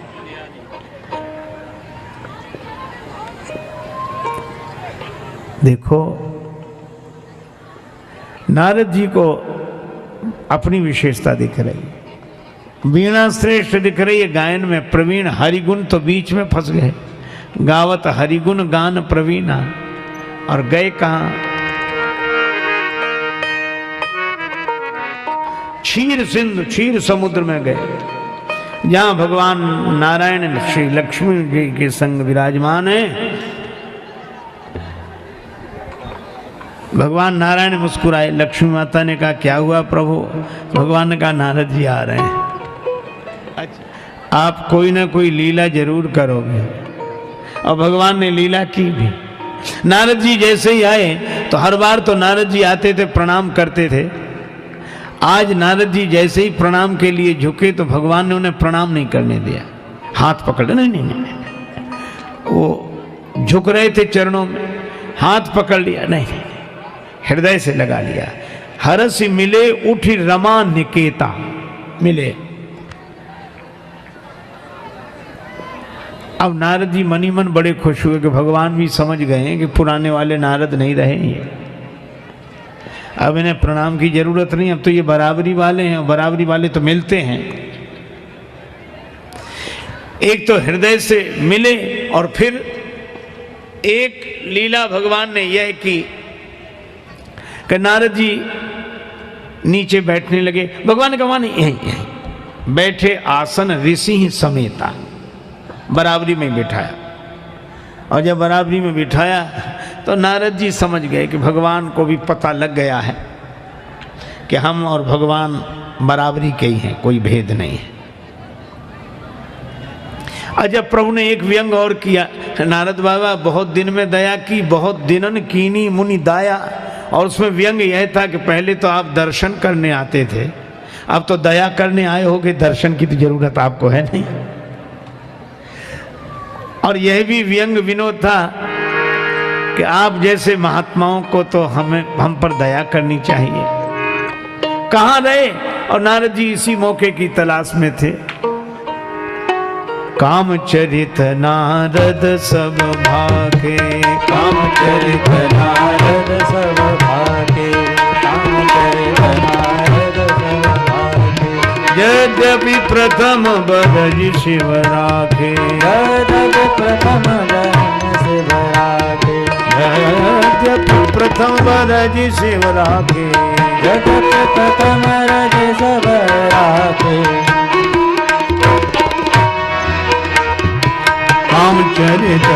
देखो, नारद जी को अपनी विशेषता दिख रही, वीणा श्रेष्ठ दिख रही है, गायन में प्रवीण, हरिगुण तो बीच में फंस गए। गावत हरिगुण गान प्रवीणा, और गए कहां? क्षीर सिंधु, क्षीर समुद्र में गए, जहां भगवान नारायण श्री लक्ष्मी जी के संग विराजमान है। भगवान नारायण मुस्कुराए, लक्ष्मी माता ने कहा क्या हुआ प्रभु? भगवान ने कहा नारद जी आ रहे हैं। अच्छा, आप कोई ना कोई लीला जरूर करोगे, और भगवान ने लीला की भी। नारद जी जैसे ही आए तो हर बार तो नारद जी आते थे, प्रणाम करते थे। आज नारद जी जैसे ही प्रणाम के लिए झुके तो भगवान ने उन्हें प्रणाम नहीं करने दिया, हाथ पकड़, नहीं नहीं नहीं, वो झुक रहे थे चरणों में, हाथ पकड़ लिया, नहीं नहीं, हृदय से लगा लिया। हरसि मिले उठी रमा निकेता, मिले। अब नारद जी मनी मन बड़े खुश हुए कि भगवान भी समझ गए कि पुराने वाले नारद नहीं रहे ये, अब इन्हें प्रणाम की जरूरत नहीं, अब तो ये बराबरी वाले हैं, बराबरी वाले तो मिलते हैं। एक तो हृदय से मिले, और फिर एक लीला भगवान ने यह की कि नारद जी नीचे बैठने लगे। भगवान ने कहा यहीं बैठे, आसन ऋषि ही समेता, बराबरी में बिठाया। और जब बराबरी में बिठाया तो नारद जी समझ गए कि भगवान को भी पता लग गया है कि हम और भगवान बराबरी के ही हैं, कोई भेद नहीं है। और जब प्रभु ने एक व्यंग और किया, नारद बाबा बहुत दिन में दया की, बहुत दिनन कीनी मुनि दाया। और उसमें व्यंग यह था कि पहले तो आप दर्शन करने आते थे, अब तो दया करने आए हो कि दर्शन की तो जरूरत आपको है नहीं। और यह भी व्यंग विनोद था कि आप जैसे महात्माओं को तो हम पर दया करनी चाहिए। कहाँ रहे? और नारद जी इसी मौके की तलाश में थे। काम चरित नारद सब भागे, काम चरित नारद सब भागे, काम चरित नारद सब भागे। यद्यपि प्रथम बरज शिव राखे, यद्यपि प्रथम बरज शिव राखे, यद्यपि प्रथम बरज शिव राखे, यद्यपि प्रथम बरज शिव राखे। कामचरित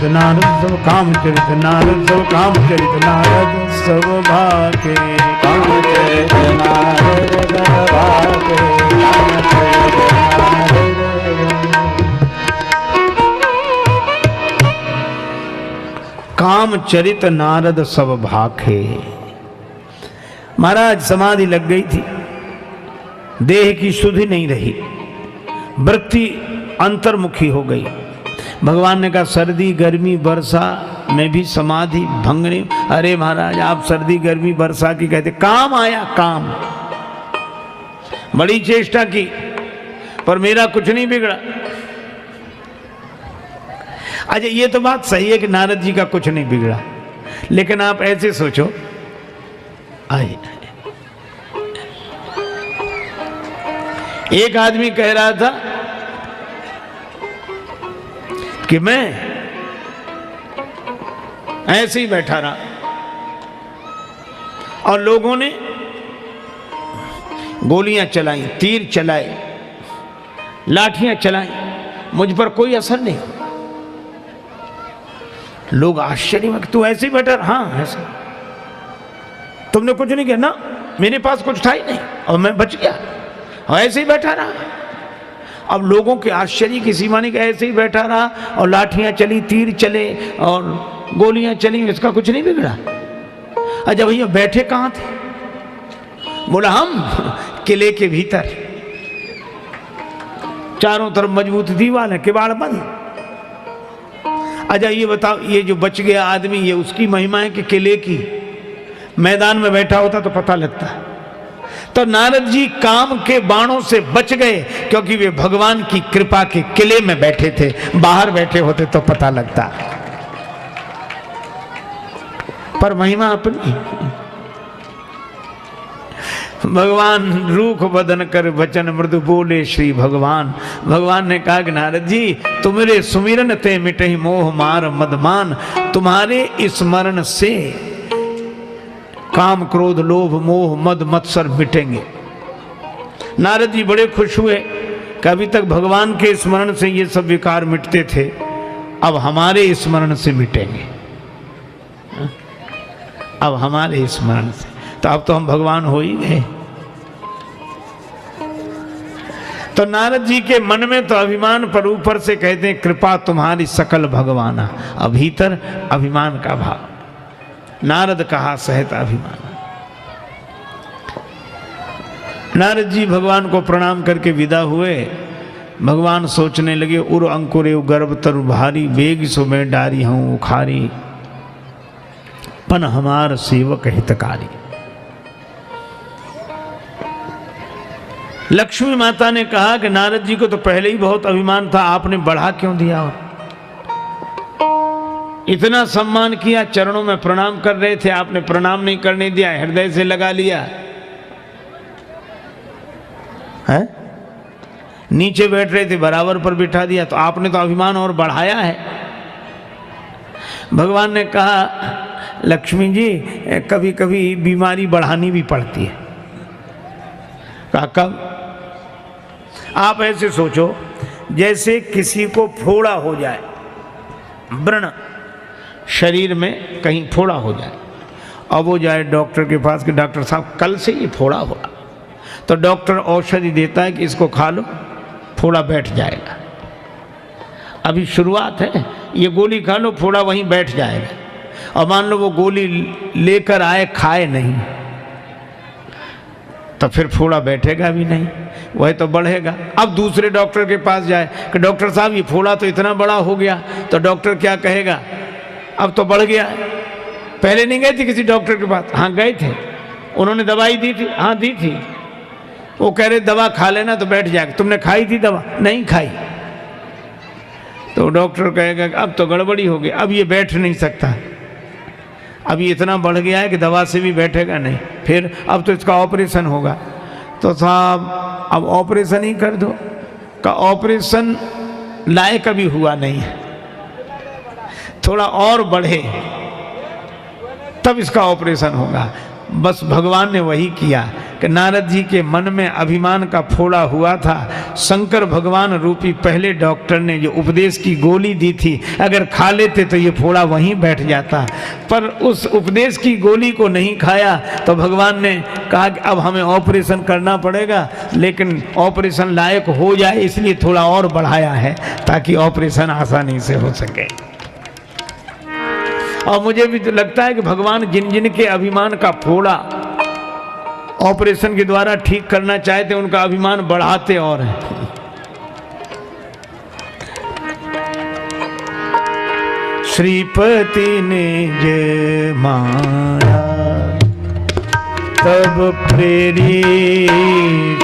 नारद सब, कामचरित नारद सब, कामचरित नारद सब भागे, कामचरित नारद सब भागे, कामचरित कामचरित नारद सब भाखे। महाराज समाधि लग गई थी, देह की सुधि नहीं रही, वृत्ति अंतर्मुखी हो गई। भगवान ने कहा सर्दी गर्मी वर्षा में भी समाधि भंग नहीं। अरे महाराज, आप सर्दी गर्मी वर्षा की कहते, काम आया, काम, बड़ी चेष्टा की पर मेरा कुछ नहीं बिगड़ा। अच्छा, ये तो बात सही है कि नारद जी का कुछ नहीं बिगड़ा, लेकिन आप ऐसे सोचो आए। एक आदमी कह रहा था कि मैं ऐसे ही बैठा रहा और लोगों ने गोलियां चलाई, तीर चलाए, लाठियां चलाई, मुझ पर कोई असर नहीं। लोग आश्चर्य में, तू ऐसे ही बैठा? हाँ ऐसे। तुमने कुछ नहीं किया? ना, मेरे पास कुछ था ही नहीं और मैं बच गया और ऐसे ही बैठा रहा। अब लोगों के आश्चर्य की सीमा नहीं कि ऐसे ही बैठा रहा और लाठियां चली, तीर चले और गोलियां चली, इसका कुछ नहीं बिगड़ा। अच्छा भैया बैठे कहां थे? बोला हम किले के भीतर, चारों तरफ मजबूत दीवार है, किवाड़ बंद। अच्छा ये बताओ, ये जो बच गया आदमी, ये उसकी महिमा है कि किले की? मैदान में बैठा होता तो पता लगता। तो नारद जी काम के बाणों से बच गए क्योंकि वे भगवान की कृपा के किले में बैठे थे। बाहर बैठे होते तो पता लगता। पर महिमा अपनी। भगवान रूख बदन कर वचन मृदु बोले श्री भगवान। भगवान ने कहा कि नारद जी, तुम्हारे सुमिरन ते मिटे मोह मार मदमान। तुम्हारे स्मरण से काम क्रोध लोभ मोह मद मत्सर मिटेंगे। नारद जी बड़े खुश हुए कि अभी तक भगवान के स्मरण से ये सब विकार मिटते थे, अब हमारे स्मरण से मिटेंगे। अब हमारे स्मरण से, तो अब तो हम भगवान हो ही गए। तो नारद जी के मन में तो अभिमान, पर ऊपर से कहते हैं कृपा तुम्हारी सकल भगवाना। अब भीतर अभिमान का भाव। नारद कहा सहित अभिमान। नारद जी भगवान को प्रणाम करके विदा हुए। भगवान सोचने लगे, उर अंकुरे गर्भ तरु भारी, बेग सो मैं डारी हूं उखारी, पन हमार सेवक हितकारी। लक्ष्मी माता ने कहा कि नारद जी को तो पहले ही बहुत अभिमान था, आपने बढ़ा क्यों दिया? और इतना सम्मान किया, चरणों में प्रणाम कर रहे थे, आपने प्रणाम नहीं करने दिया, हृदय से लगा लिया है। नीचे बैठ रहे थे, बराबर पर बिठा दिया, तो आपने तो अभिमान और बढ़ाया है। भगवान ने कहा लक्ष्मी जी, कभी कभी बीमारी बढ़ानी भी पड़ती है। कहा कब? आप ऐसे सोचो, जैसे किसी को फोड़ा हो जाए, व्रण शरीर में कहीं फोड़ा हो जाए, अब वो जाए डॉक्टर के पास कि डॉक्टर साहब कल से ये फोड़ा हुआ, तो डॉक्टर औषधि देता है कि इसको खा लो, फोड़ा बैठ जाएगा। अभी शुरुआत है, ये गोली खा लो, फोड़ा वहीं बैठ जाएगा। और मान लो वो गोली लेकर आए, खाए नहीं, तो फिर फोड़ा बैठेगा भी नहीं, वह तो बढ़ेगा। अब दूसरे डॉक्टर के पास जाए कि डॉक्टर साहब ये फोड़ा तो इतना बड़ा हो गया, तो डॉक्टर क्या कहेगा? अब तो बढ़ गया। पहले नहीं गए थे किसी डॉक्टर के पास? हाँ गए थे, उन्होंने दवाई दी थी। हाँ दी थी। वो कह रहे दवा खा लेना तो बैठ जाएगा। तुमने खाई थी दवा? नहीं खाई। तो डॉक्टर कहेगा अब तो गड़बड़ी हो गई, अब ये बैठ नहीं सकता, अब ये इतना बढ़ गया है कि दवा से भी बैठेगा नहीं, फिर अब तो इसका ऑपरेशन होगा। तो साहब अब ऑपरेशन ही कर दो। का ऑपरेशन लायक अभी हुआ नहीं है, थोड़ा और बढ़े तब इसका ऑपरेशन होगा। बस भगवान ने वही किया कि नारद जी के मन में अभिमान का फोड़ा हुआ था। शंकर भगवान रूपी पहले डॉक्टर ने जो उपदेश की गोली दी थी, अगर खा लेते तो ये फोड़ा वहीं बैठ जाता, पर उस उपदेश की गोली को नहीं खाया। तो भगवान ने कहा कि अब हमें ऑपरेशन करना पड़ेगा, लेकिन ऑपरेशन लायक हो जाए इसलिए थोड़ा और बढ़ाया है ताकि ऑपरेशन आसानी से हो सके। और मुझे भी तो लगता है कि भगवान जिन जिन के अभिमान का फोड़ा ऑपरेशन के द्वारा ठीक करना चाहते, उनका अभिमान बढ़ाते और हैं। श्रीपति ने जय माया तब प्रेरी,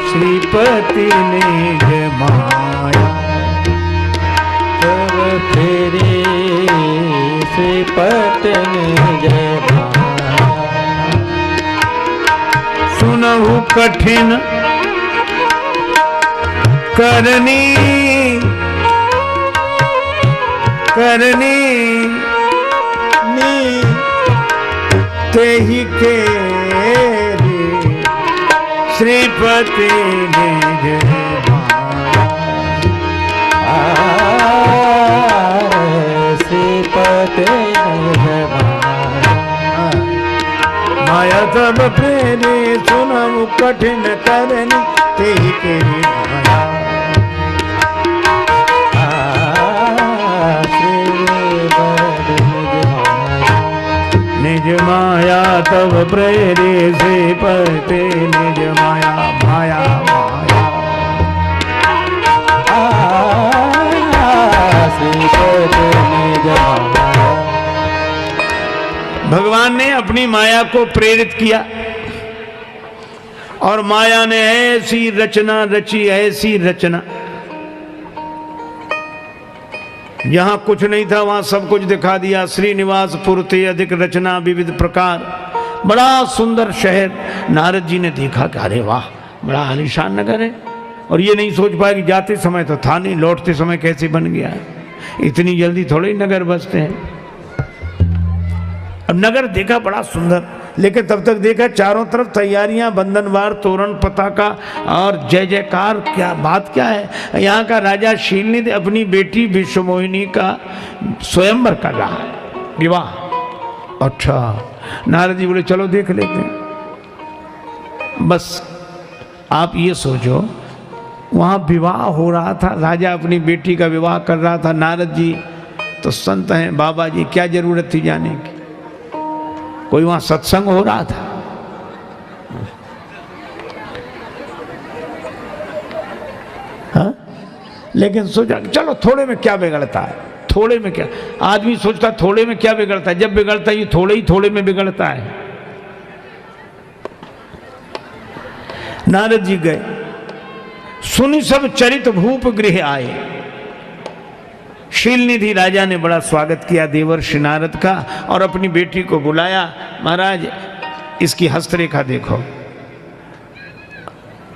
श्रीपति ने जय माया तब फेरे श्रीपति ने जय माया सुनहु कठिन करनी करनी तेहि के श्रीपति निज श्रीपति माया तब प्रेरे सुनहु कठिन करनी तेहि के माया निज माया तब प्रेरे से पते निज माया माया माया भगवान ने अपनी माया को प्रेरित किया और माया ने ऐसी रचना रची, ऐसी रचना, यहां कुछ नहीं था वहां सब कुछ दिखा दिया। श्रीनिवास पुरते अधिक रचना विविध प्रकार, बड़ा सुंदर शहर। नारद जी ने देखा कि अरे वाह, बड़ा आलीशान नगर है। और ये नहीं सोच पाए कि जाते समय तो था नहीं, लौटते समय कैसे बन गया है। इतनी जल्दी थोड़े ही नगर बसते हैं। अब नगर देखा बड़ा सुंदर, लेकिन तब तक देखा चारों तरफ तैयारियां, बंधनवार, तोरण, पताका और जय जयकार। क्या बात क्या है, यहाँ का राजा शीलनिधि अपनी बेटी विश्वमोहिनी का स्वयंवर कर रहा है, विवाह। अच्छा, नारद जी बोले चलो देख लेते हैं। बस आप ये सोचो, वहाँ विवाह हो रहा था, राजा अपनी बेटी का विवाह कर रहा था। नारद जी तो संत हैं, बाबा जी, क्या जरूरत थी जाने की। कोई वहां सत्संग हो रहा था। हाँ? लेकिन सोचा चलो थोड़े में क्या बिगड़ता है, थोड़े में क्या। आदमी सोचता थोड़े में क्या बिगड़ता है, जब बिगड़ता है ये थोड़े ही थोड़े में बिगड़ता है। नारद जी गए, सुनि सब चरित भूप गृह आए। शीलनिधि राजा ने बड़ा स्वागत किया देवर्षि नारद का और अपनी बेटी को बुलाया। महाराज इसकी हस्तरेखा देखो।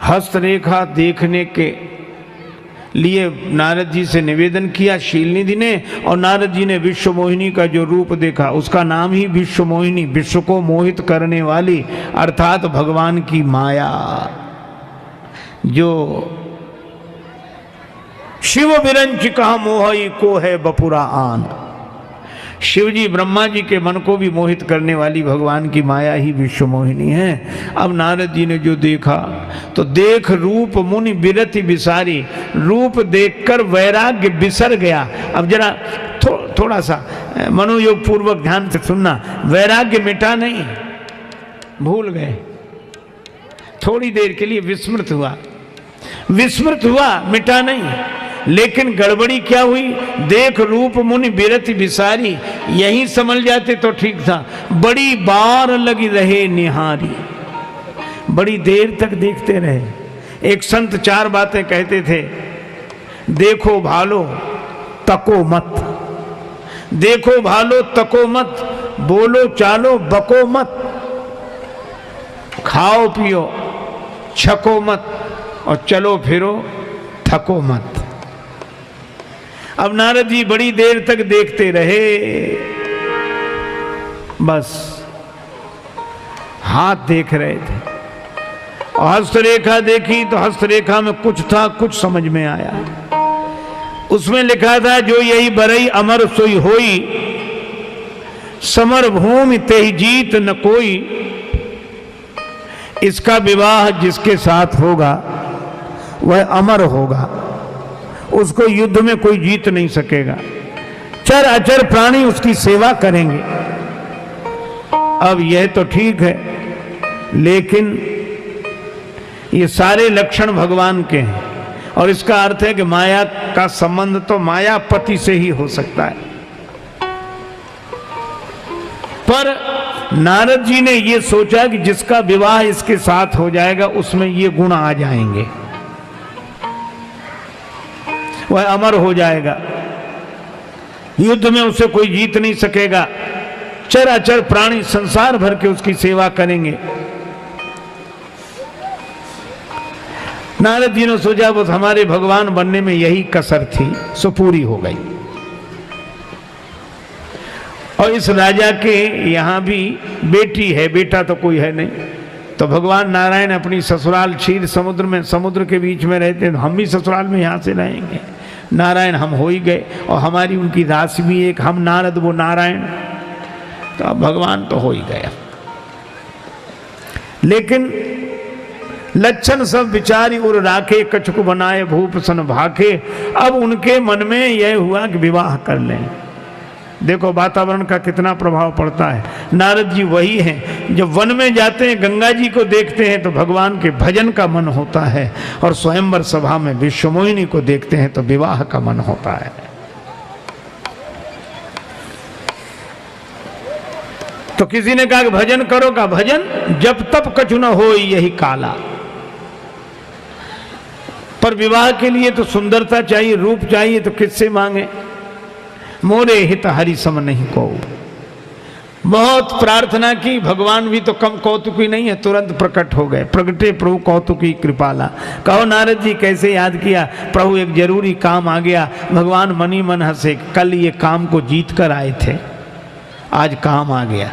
हस्तरेखा देखने के लिए नारद जी से निवेदन किया शीलनिधि ने, और नारद जी ने विश्वमोहिनी का जो रूप देखा, उसका नाम ही विश्वमोहिनी, विश्व को मोहित करने वाली, अर्थात भगवान की माया। जो शिव विरंच कहा मोहई को है बपुरा आन। शिव जी ब्रह्मा जी के मन को भी मोहित करने वाली भगवान की माया ही विश्वमोहिनी है। अब नारद जी ने जो देखा तो देख रूप मुनि बिरति बिसारी, रूप देखकर वैराग्य बिसर गया। अब जरा थोड़ा सा मनोयोग पूर्वक ध्यान से सुनना। वैराग्य मिटा नहीं, भूल गए, थोड़ी देर के लिए विस्मृत हुआ, विस्मृत हुआ, मिटा नहीं। लेकिन गड़बड़ी क्या हुई, देख रूप मुनि बिरति बिसारी, यही समझ जाते तो ठीक था। बड़ी बार लगी रहे निहारी, बड़ी देर तक देखते रहे। एक संत 4 बातें कहते थे, देखो भालो तको मत, देखो भालो तको मत, बोलो चालो बको मत, खाओ पियो छको मत, और चलो फिरो थको मत। अब नारद जी बड़ी देर तक देखते रहे, बस हाथ देख रहे थे। और हस्तरेखा देखी तो हस्तरेखा में कुछ था, कुछ समझ में आया। उसमें लिखा था, जो यही बरई अमर सोई होई, समर भूमि तेहि जीत न कोई। इसका विवाह जिसके साथ होगा वह अमर होगा, उसको युद्ध में कोई जीत नहीं सकेगा। चर अचर प्राणी उसकी सेवा करेंगे। अब यह तो ठीक है, लेकिन ये सारे लक्षण भगवान के हैं, और इसका अर्थ है कि माया का संबंध तो मायापति से ही हो सकता है। पर नारद जी ने यह सोचा कि जिसका विवाह इसके साथ हो जाएगा उसमें ये गुण आ जाएंगे, वह अमर हो जाएगा, युद्ध में उसे कोई जीत नहीं सकेगा, चराचर प्राणी संसार भर के उसकी सेवा करेंगे। नारद जी ने सोचा बस हमारे भगवान बनने में यही कसर थी, सो पूरी हो गई। और इस राजा के यहाँ भी बेटी है, बेटा तो कोई है नहीं। तो भगवान नारायण अपनी ससुराल क्षीर समुद्र में, समुद्र के बीच में रहते, तो हम भी ससुराल में यहाँ से रहेंगे। नारायण हम हो ही गए और हमारी उनकी राशि भी एक, हम नारद वो नारायण, तो अब भगवान तो हो ही गया। लेकिन लक्षण सब विचारी उर राखे, कछुक बनाए भूप सन भाखे। अब उनके मन में यह हुआ कि विवाह कर लें। देखो वातावरण का कितना प्रभाव पड़ता है। नारद जी वही हैं, जब वन में जाते हैं गंगा जी को देखते हैं तो भगवान के भजन का मन होता है, और स्वयंवर सभा में विश्वमोहिनी को देखते हैं तो विवाह का मन होता है। तो किसी ने कहा कि भजन करो, का भजन जब तब कछु न हो यही काला। पर विवाह के लिए तो सुंदरता चाहिए, रूप चाहिए, तो किससे मांगे? मोरे हित हरि सम नहीं को। बहुत प्रार्थना की, भगवान भी तो कम कौतुकी नहीं है, तुरंत प्रकट हो गए। प्रगटे प्रभु कौतुकी कृपाला। कहो नारद जी कैसे याद किया? प्रभु एक जरूरी काम आ गया। भगवान मनी मन हंसे, कल ये काम को जीत कर आए थे, आज काम आ गया।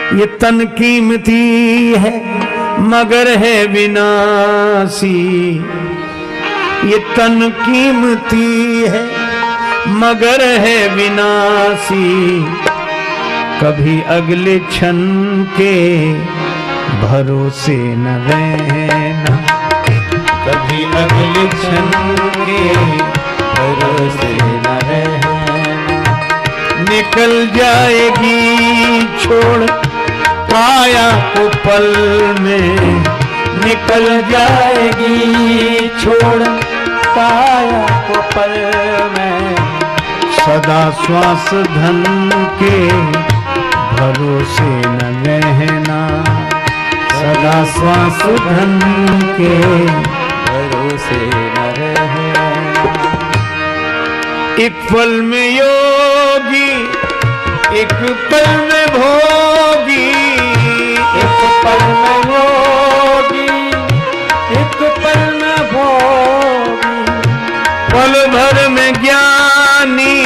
ये तन कीमती है मगर है विनाशी। ये तन कीमती है मगर है विनाशी। कभी अगले क्षण के भरोसे न रहना। कभी अगले क्षण के भरोसे न रहना। निकल जाएगी छोड़ काया को पल में। निकल जाएगी छोड़ काया को पल में। सदा श्वास धन के भरोसे न रहना। सदा श्वास धन के भरोसे न रहना। एक पल में योगी, एक पल में भोगी। एक पल में योगी, एक पल में भोगी। पल भर में ज्ञानी,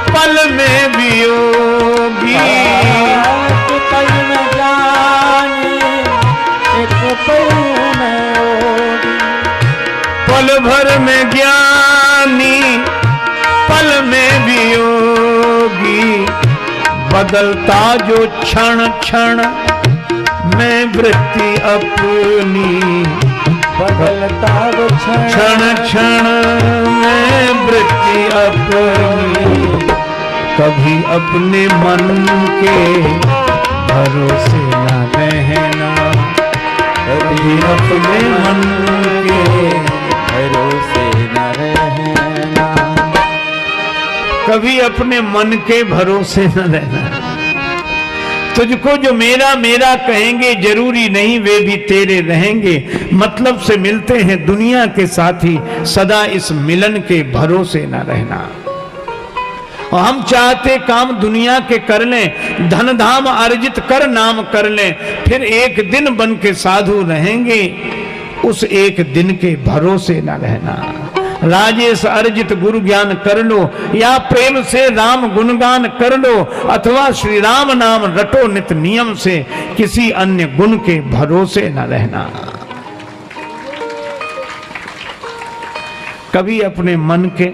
पल में वियोगी। एक पल में ज्ञानी, एक पल में योगी। पल भर में ज्ञानी, पल में वियोगी। बदलता जो क्षण क्षण में वृत्ति अपनी। बदलता जो क्षण क्षण में वृत्ति अपनी। कभी अपने मन के भरोसे न रहना। कभी अपने मन के भरोसे न रहना। कभी अपने मन के भरोसे न रहना। तुझको जो मेरा मेरा कहेंगे जरूरी नहीं वे भी तेरे रहेंगे। मतलब से मिलते हैं दुनिया के साथी, सदा इस मिलन के भरोसे न रहना। और हम चाहते काम दुनिया के कर लें, धन धाम अर्जित कर नाम कर लें, फिर एक दिन बन के साधु रहेंगे। उस एक दिन के भरोसे न रहना। राजेश अर्जित गुरु ज्ञान कर लो, या प्रेम से राम गुणगान कर लो, अथवा श्री राम नाम रटो नित नियम से। किसी अन्य गुण के भरोसे न रहना। कभी अपने मन के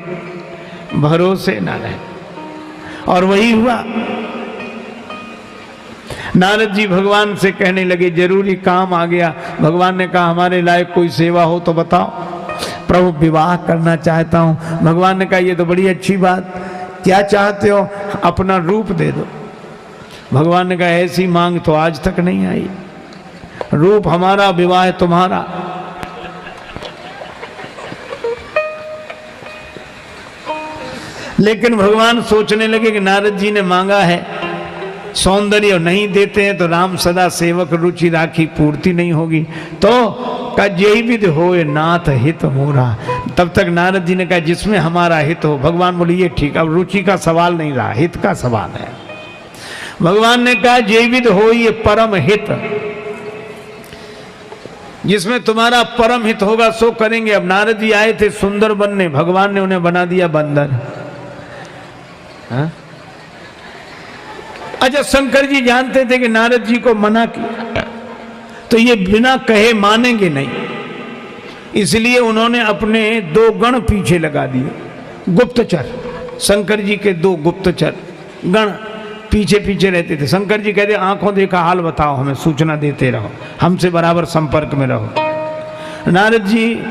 भरोसे न रहना। और वही हुआ। नारद जी भगवान से कहने लगे जरूरी काम आ गया। भगवान ने कहा हमारे लायक कोई सेवा हो तो बताओ। प्रभु विवाह करना चाहता हूं। भगवान ने कहा ये तो बड़ी अच्छी बात, क्या चाहते हो? अपना रूप दे दो। भगवान ने कहा ऐसी मांग तो आज तक नहीं आई। रूप हमारा, विवाह तुम्हारा। लेकिन भगवान सोचने लगे कि नारद जी ने मांगा है सौंदर्य और नहीं देते हैं तो राम सदा सेवक रुचि राखी पूर्ति नहीं होगी। तो का यही विध हो नाथ हित मोरा। तब तक नारद जी ने कहा जिसमें हमारा हित हो। भगवान बोले ये ठीक, अब रुचि का सवाल नहीं रहा, हित का सवाल है। भगवान ने कहा जेविद हो ये परम हित, जिसमें तुम्हारा परम हित होगा सो करेंगे। अब नारद जी आए थे सुंदर बनने, भगवान ने उन्हें बना दिया बंदर। हाँ? अच्छा, शंकर जी जानते थे कि नारद जी को मना किया तो ये बिना कहे मानेंगे नहीं, इसलिए उन्होंने अपने 2 गण पीछे लगा दिए, गुप्तचर। शंकर जी के 2 गुप्तचर गण पीछे पीछे रहते थे। शंकर जी कहते आंखों देखा हाल बताओ, हमें सूचना देते रहो, हमसे बराबर संपर्क में रहो। नारद जी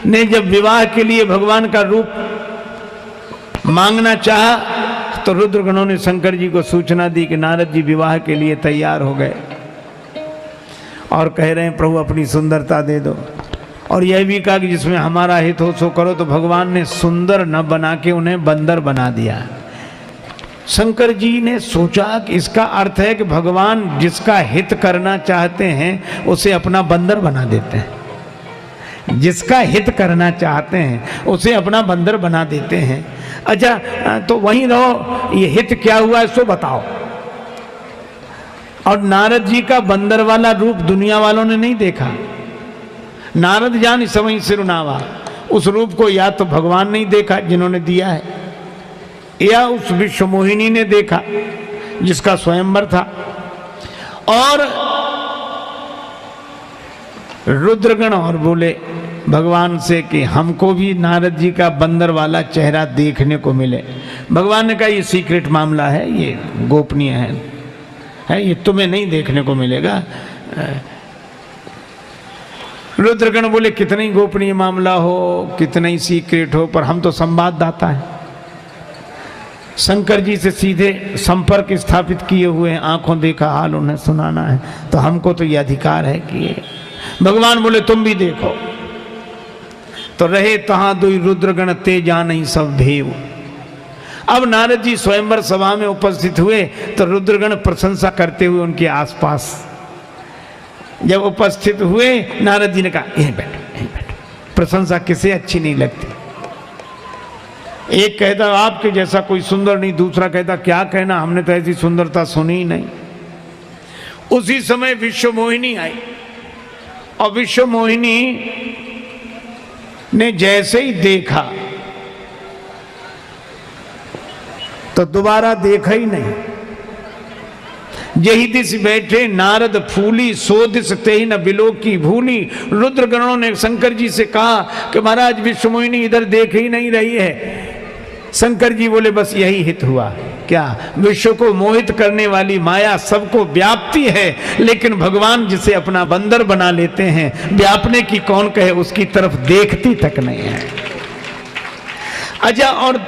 ने जब विवाह के लिए भगवान का रूप मांगना चाहा तो रुद्रगणों ने शंकर जी को सूचना दी कि नारद जी विवाह के लिए तैयार हो गए और कह रहे हैं प्रभु अपनी सुंदरता दे दो। और यह भी कहा कि जिसमें हमारा हित हो सो करो। तो भगवान ने सुंदर न बना के उन्हें बंदर बना दिया। शंकर जी ने सोचा कि इसका अर्थ है कि भगवान जिसका हित करना चाहते हैं उसे अपना बंदर बना देते हैं, जिसका हित करना चाहते हैं उसे अपना बंदर बना देते हैं। अच्छा, तो वहीं रहो, ये हित क्या हुआ है सो बताओ। और नारद जी का बंदर वाला रूप दुनिया वालों ने नहीं देखा। नारद जान समय सिरुनावा, उस रूप को या तो भगवान नहीं देखा जिन्होंने दिया है, या उस विश्व मोहिनी ने देखा जिसका स्वयंवर था। और रुद्रगण और बोले भगवान से कि हमको भी नारद जी का बंदर वाला चेहरा देखने को मिले। भगवान ने कहा ये सीक्रेट मामला है, ये गोपनीय है, ये तुम्हें नहीं देखने को मिलेगा। रुद्रगण बोले कितना ही गोपनीय मामला हो, कितना ही सीक्रेट हो, पर हम तो संवाददाता हैं, शंकर जी से सीधे संपर्क स्थापित किए हुए हैं, आंखों देखा हाल उन्हें सुनाना है, तो हमको तो ये अधिकार है कि। भगवान बोले तुम भी देखो। तो रहे तहां दुई रुद्रगण ते जान सब भेव। अब नारद जी स्वयंवर सभा में उपस्थित हुए तो रुद्रगण प्रशंसा करते हुए उनके आसपास जब उपस्थित हुए, नारद जी ने कहा यहीं बैठो, यहीं बैठो। प्रशंसा किसे अच्छी नहीं लगती। एक कहता आपके जैसा कोई सुंदर नहीं, दूसरा कहता क्या कहना, हमने तो ऐसी सुंदरता सुनी ही नहीं। उसी समय विश्व मोहिनी आई और विश्व मोहिनी ने जैसे ही देखा तो दोबारा देखा ही नहीं। यही दिस बैठे नारद फूली, सो दिस तेहि न बिलो की भूली। रुद्रगणों ने शंकर जी से कहा कि महाराज विश्व मोहिनी इधर देख ही नहीं रही है। शंकर जी बोले बस यही हित हुआ। क्या? विश्व को मोहित करने वाली माया सबको व्यापती है, लेकिन भगवान जिसे अपना बंदर बना लेते हैं, व्यापने की कौन कहे, उसकी तरफ देखती तक नहीं है। अच्छा, और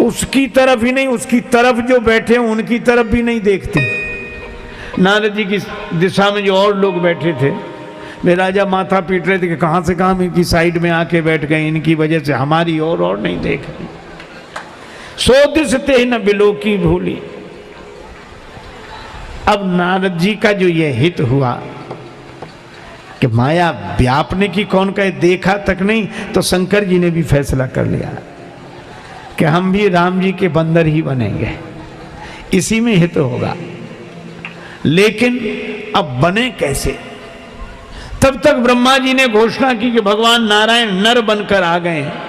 उसकी तरफ ही नहीं, उसकी तरफ जो बैठे हैं उनकी तरफ भी नहीं देखती। नारद जी की दिशा में जो और लोग बैठे थे, वे राजा माथा पीट रहे थे कि कहां से कहां इनकी साइड में आके बैठ गए, इनकी वजह से हमारी और नहीं देख रही। सो दिस ते न बिलो की भूली। अब नारद जी का जो ये हित हुआ कि माया व्यापने की कौन कहे, देखा तक नहीं, तो शंकर जी ने भी फैसला कर लिया कि हम भी राम जी के बंदर ही बनेंगे, इसी में हित होगा। लेकिन अब बने कैसे? तब तक ब्रह्मा जी ने घोषणा की कि भगवान नारायण नर बनकर आ गए हैं।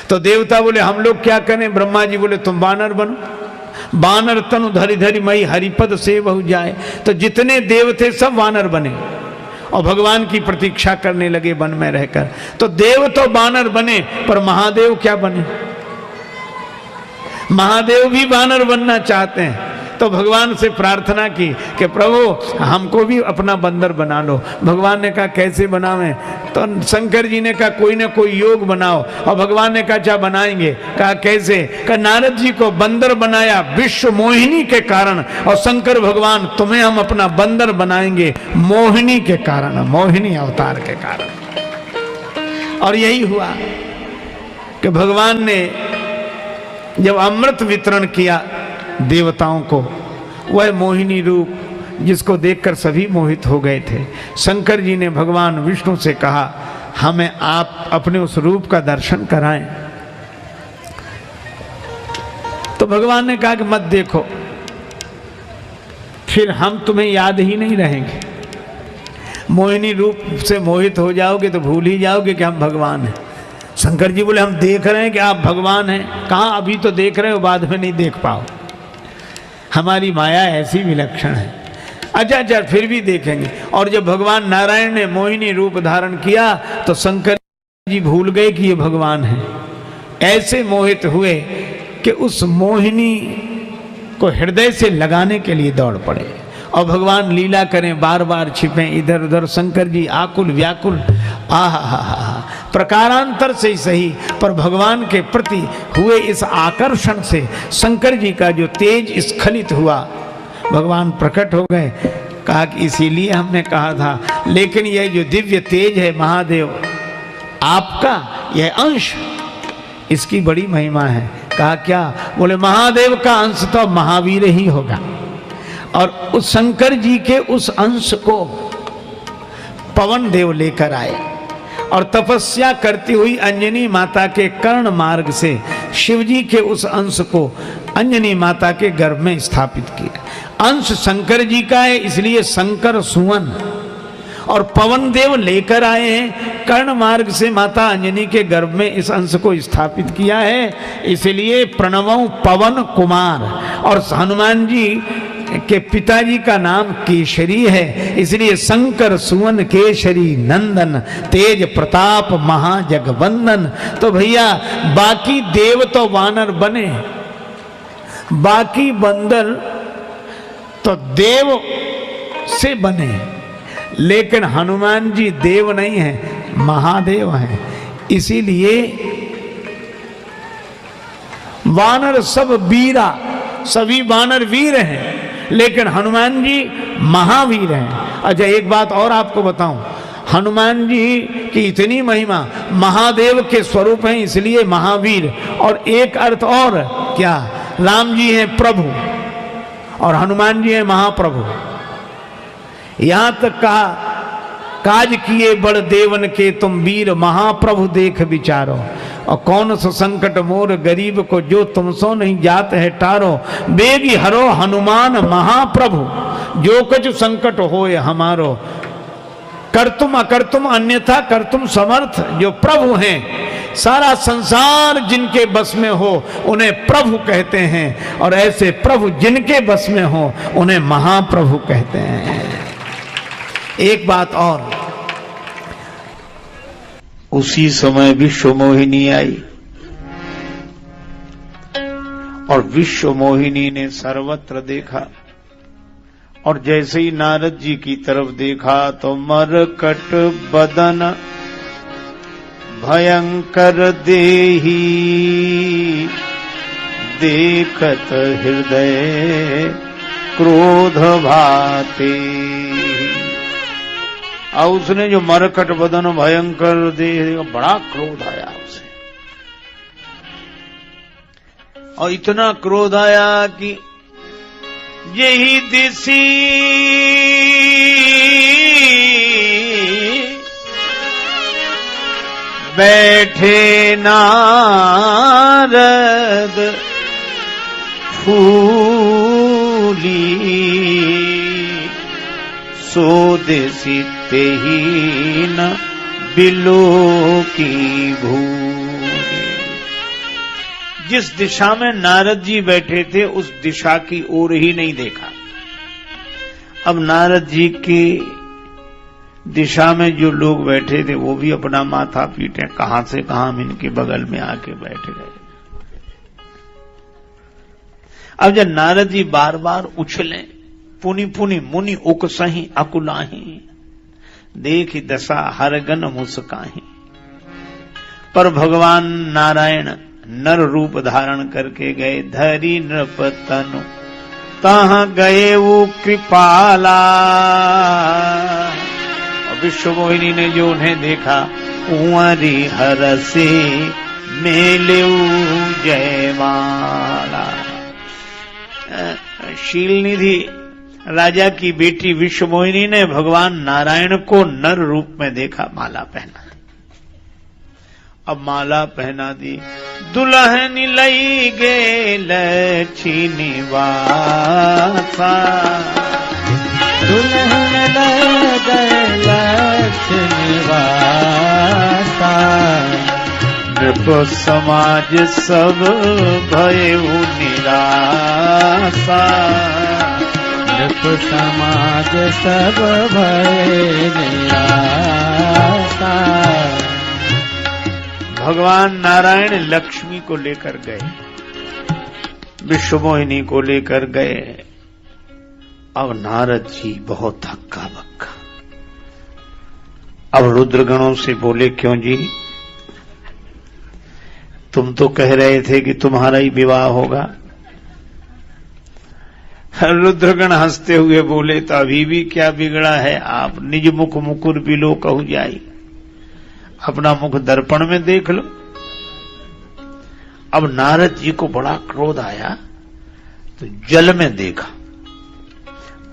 तो देवता बोले हम लोग क्या करें? ब्रह्मा जी बोले तुम बानर बनो। बानर तनु धरि धरि मई हरिपद से बहु जाए। तो जितने देव थे सब वानर बने और भगवान की प्रतीक्षा करने लगे वन में रहकर। तो देव तो बानर बने, पर महादेव क्या बने? महादेव भी बानर बनना चाहते हैं। तो भगवान से प्रार्थना की कि प्रभु हमको भी अपना बंदर बना लो। भगवान ने कहा कैसे बनावें? तो शंकर जी ने कहा कोई ना कोई योग बनाओ। और भगवान ने कहा क्या बनाएंगे? कहा कैसे? कहा नारद जी को बंदर बनाया विश्व मोहिनी के कारण, और शंकर भगवान तुम्हें हम अपना बंदर बनाएंगे मोहिनी के कारण, मोहिनी अवतार के कारण। और यही हुआ कि भगवान ने जब अमृत वितरण किया देवताओं को, वह मोहिनी रूप जिसको देखकर सभी मोहित हो गए थे। शंकर जी ने भगवान विष्णु से कहा हमें आप अपने उस रूप का दर्शन कराएं। तो भगवान ने कहा कि मत देखो, फिर हम तुम्हें याद ही नहीं रहेंगे। मोहिनी रूप से मोहित हो जाओगे तो भूल ही जाओगे कि हम भगवान हैं। शंकर जी बोले हम देख रहे हैं कि आप भगवान हैं। कहाँ, अभी तो देख रहे हो, बाद में नहीं देख पाओ। हमारी माया ऐसी विलक्षण है। अच्छा फिर भी देखेंगे। और जब भगवान नारायण ने मोहिनी रूप धारण किया तो शंकर जी भूल गए कि ये भगवान है। ऐसे मोहित हुए कि उस मोहिनी को हृदय से लगाने के लिए दौड़ पड़े और भगवान लीला करें, बार बार छिपें इधर उधर। शंकर जी आकुल व्याकुल, आहा, प्रकारांतर से ही सही पर भगवान के प्रति हुए इस आकर्षण से शंकर जी का जो तेज स्खलित हुआ, भगवान प्रकट हो गए। कहा कि इसीलिए हमने कहा था, लेकिन यह जो दिव्य तेज है महादेव आपका, यह अंश, इसकी बड़ी महिमा है। कहा क्या? बोले महादेव का अंश तो महावीर ही होगा। और उस शंकर जी के उस अंश को पवन देव लेकर आए और तपस्या करती हुई अंजनी माता के कर्ण मार्ग से शिव जी के उस अंश को अंजनी माता के गर्भ में स्थापित किया। अंश शंकर जी का है, इसलिए शंकर सुवन। और पवन देव लेकर आए हैं, कर्ण मार्ग से माता अंजनी के गर्भ में इस अंश को स्थापित किया है, इसलिए प्रणवं पवन कुमार। और हनुमान जी के पिताजी का नाम केशरी है, इसलिए शंकर सुवन केशरी नंदन तेज प्रताप महाजगवंदन। तो भैया बाकी देव तो वानर बने, बाकी बंदर तो देव से बने, लेकिन हनुमान जी देव नहीं है, महादेव हैं। इसीलिए वानर सब वीरा, सभी वानर वीर हैं, लेकिन हनुमान जी महावीर हैं। अच्छा एक बात और आपको बताऊं, हनुमान जी की इतनी महिमा, महादेव के स्वरूप हैं इसलिए महावीर। और एक अर्थ और क्या, राम जी हैं प्रभु और हनुमान जी हैं महाप्रभु। यहां तक कहा, काज किए बड़ देवन के तुम वीर, महाप्रभु देख विचारो। और कौन सो संकट मोर गरीब को, जो तुम सो नहीं जात है टारो। बेगी हरो हनुमान महाप्रभु, जो कुछ संकट होए हमारो। कर तुम अकर तुम अन्यथा कर तुम समर्थ, जो प्रभु हैं, सारा संसार जिनके बस में हो उन्हें प्रभु कहते हैं, और ऐसे प्रभु जिनके बस में हो उन्हें महाप्रभु कहते हैं। एक बात और, उसी समय विश्व मोहिनी आई और विश्व मोहिनी ने सर्वत्र देखा, और जैसे ही नारद जी की तरफ देखा तो मरकट बदन भयंकर देही, देखत हृदय क्रोध भाते। और उसने जो मरकट बदन भयंकर देह, बड़ा क्रोध आया उसे, और इतना क्रोध आया कि यही दिसी बैठे नारद फूली, सो दिसी ते ही न बिलो की भूमि। जिस दिशा में नारद जी बैठे थे उस दिशा की ओर ही नहीं देखा। अब नारद जी की दिशा में जो लोग बैठे थे वो भी अपना माथा पीटे, कहां से कहां हम इनके बगल में आके बैठ गए। अब जब नारद जी बार बार उछले, पुनि पुनि मुनि उकसही अकुलाही, देखी दशा हरगन मुस्काही। पर भगवान नारायण नर रूप धारण करके गए, धरी नृप तनु तहाँ गए वो कृपाला। और विश्व मोहिनी ने जो उन्हें देखा, कुंवरी हरसे मेलेऊ जयमाला। शीलनिधि राजा की बेटी विश्व मोहिनी ने भगवान नारायण को नर रूप में देखा, माला पहना। अब माला पहना दी, दुल्हन लई गे लक्ष्मी निवासा। दुल्हन ले गए लक्ष्मी वासा। नृप समाज सब भयउ निरासा। नृप समाज सब भय निरासा। भगवान नारायण लक्ष्मी को लेकर गए, विश्वमोहिनी को लेकर गए। अब नारद जी बहुत हक्का बक्का। अब रुद्रगणों से बोले, क्यों जी, तुम तो कह रहे थे कि तुम्हारा ही विवाह होगा। रुद्रगण हंसते हुए बोले, तो अभी भी क्या बिगड़ा है, आप निज मुख मुकुर बिलो कहु जाई। अपना मुख दर्पण में देख लो। अब नारद जी को बड़ा क्रोध आया, तो जल में देखा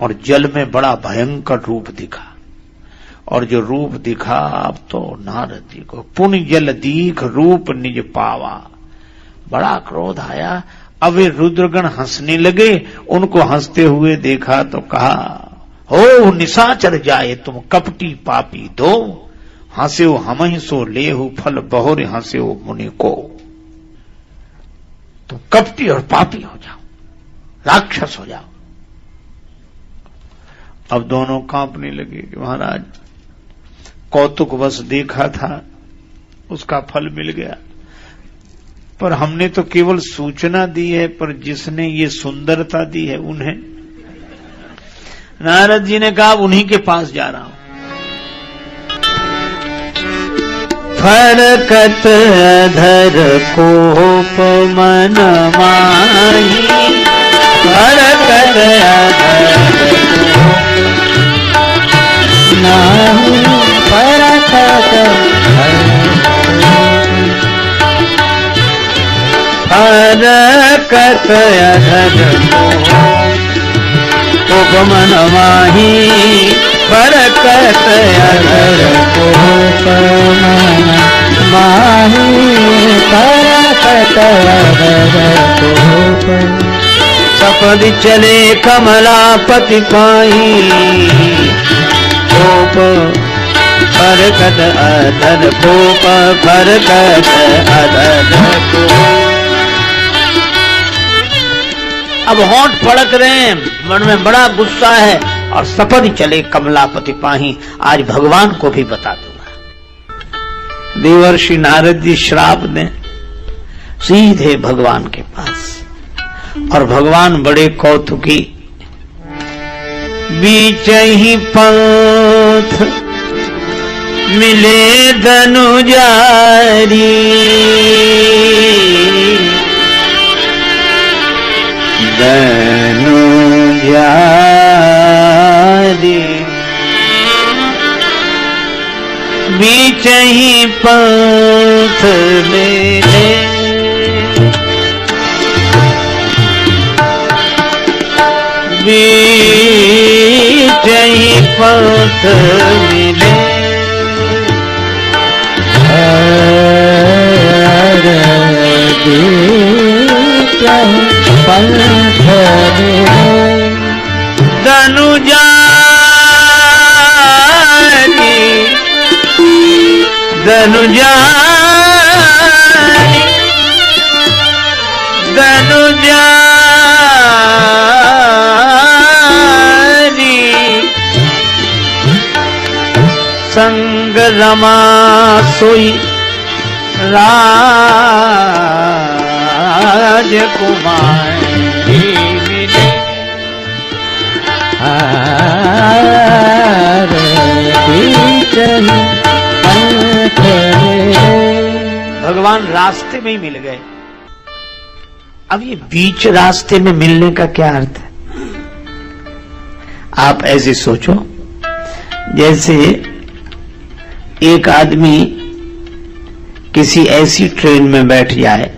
और जल में बड़ा भयंकर रूप दिखा। और जो रूप दिखा, अब तो नारद जी को पुण्य जल दीख रूप निज पावा, बड़ा क्रोध आया। अब वे रुद्रगण हंसने लगे। उनको हंसते हुए देखा तो कहा, हो निशाचर जाए तुम कपटी पापी दो। हंसे हमहि सो लेहु फल बहुर हंसे मुनि को। तुम कपटी और पापी हो जाओ, राक्षस हो जाओ। अब दोनों कांपने लगे कि महाराज, कौतुकवश देखा था, उसका फल मिल गया, पर हमने तो केवल सूचना दी है, पर जिसने ये सुंदरता दी है उन्हें। नारद जी ने कहा, उन्हीं के पास जा रहा हूं। फरकत अधर कोप मन माही। फरकत अधर नाही। फरकत फरकत अधर कोप मन माही। फरकत अधर कोप मन माही। फरकत अधर कोप। सपदि चले कमलापति पाही। कोप फरकत अधर कोप। फरकत अधर कोप। अब होंठ फड़क रहे हैं, मन में बड़ा गुस्सा है, और सपद चले कमलापति पाही, आज भगवान को भी बता दूंगा। देवर्षि नारद जी श्राप दें, सीधे भगवान के पास। और भगवान बड़े कौतुकी, बीच ही पंथ मिले धनुजारी। धनुजारी बीच ही पंथ मिले। बीच ही पंथ मिले। धनुजारी धनुजारी धनुजारी संग रमा सोई राजकुमारी मिले। भगवान रास्ते में ही मिल गए। अब ये बीच रास्ते में मिलने का क्या अर्थ है? आप ऐसे सोचो, जैसे एक आदमी किसी ऐसी ट्रेन में बैठ जाए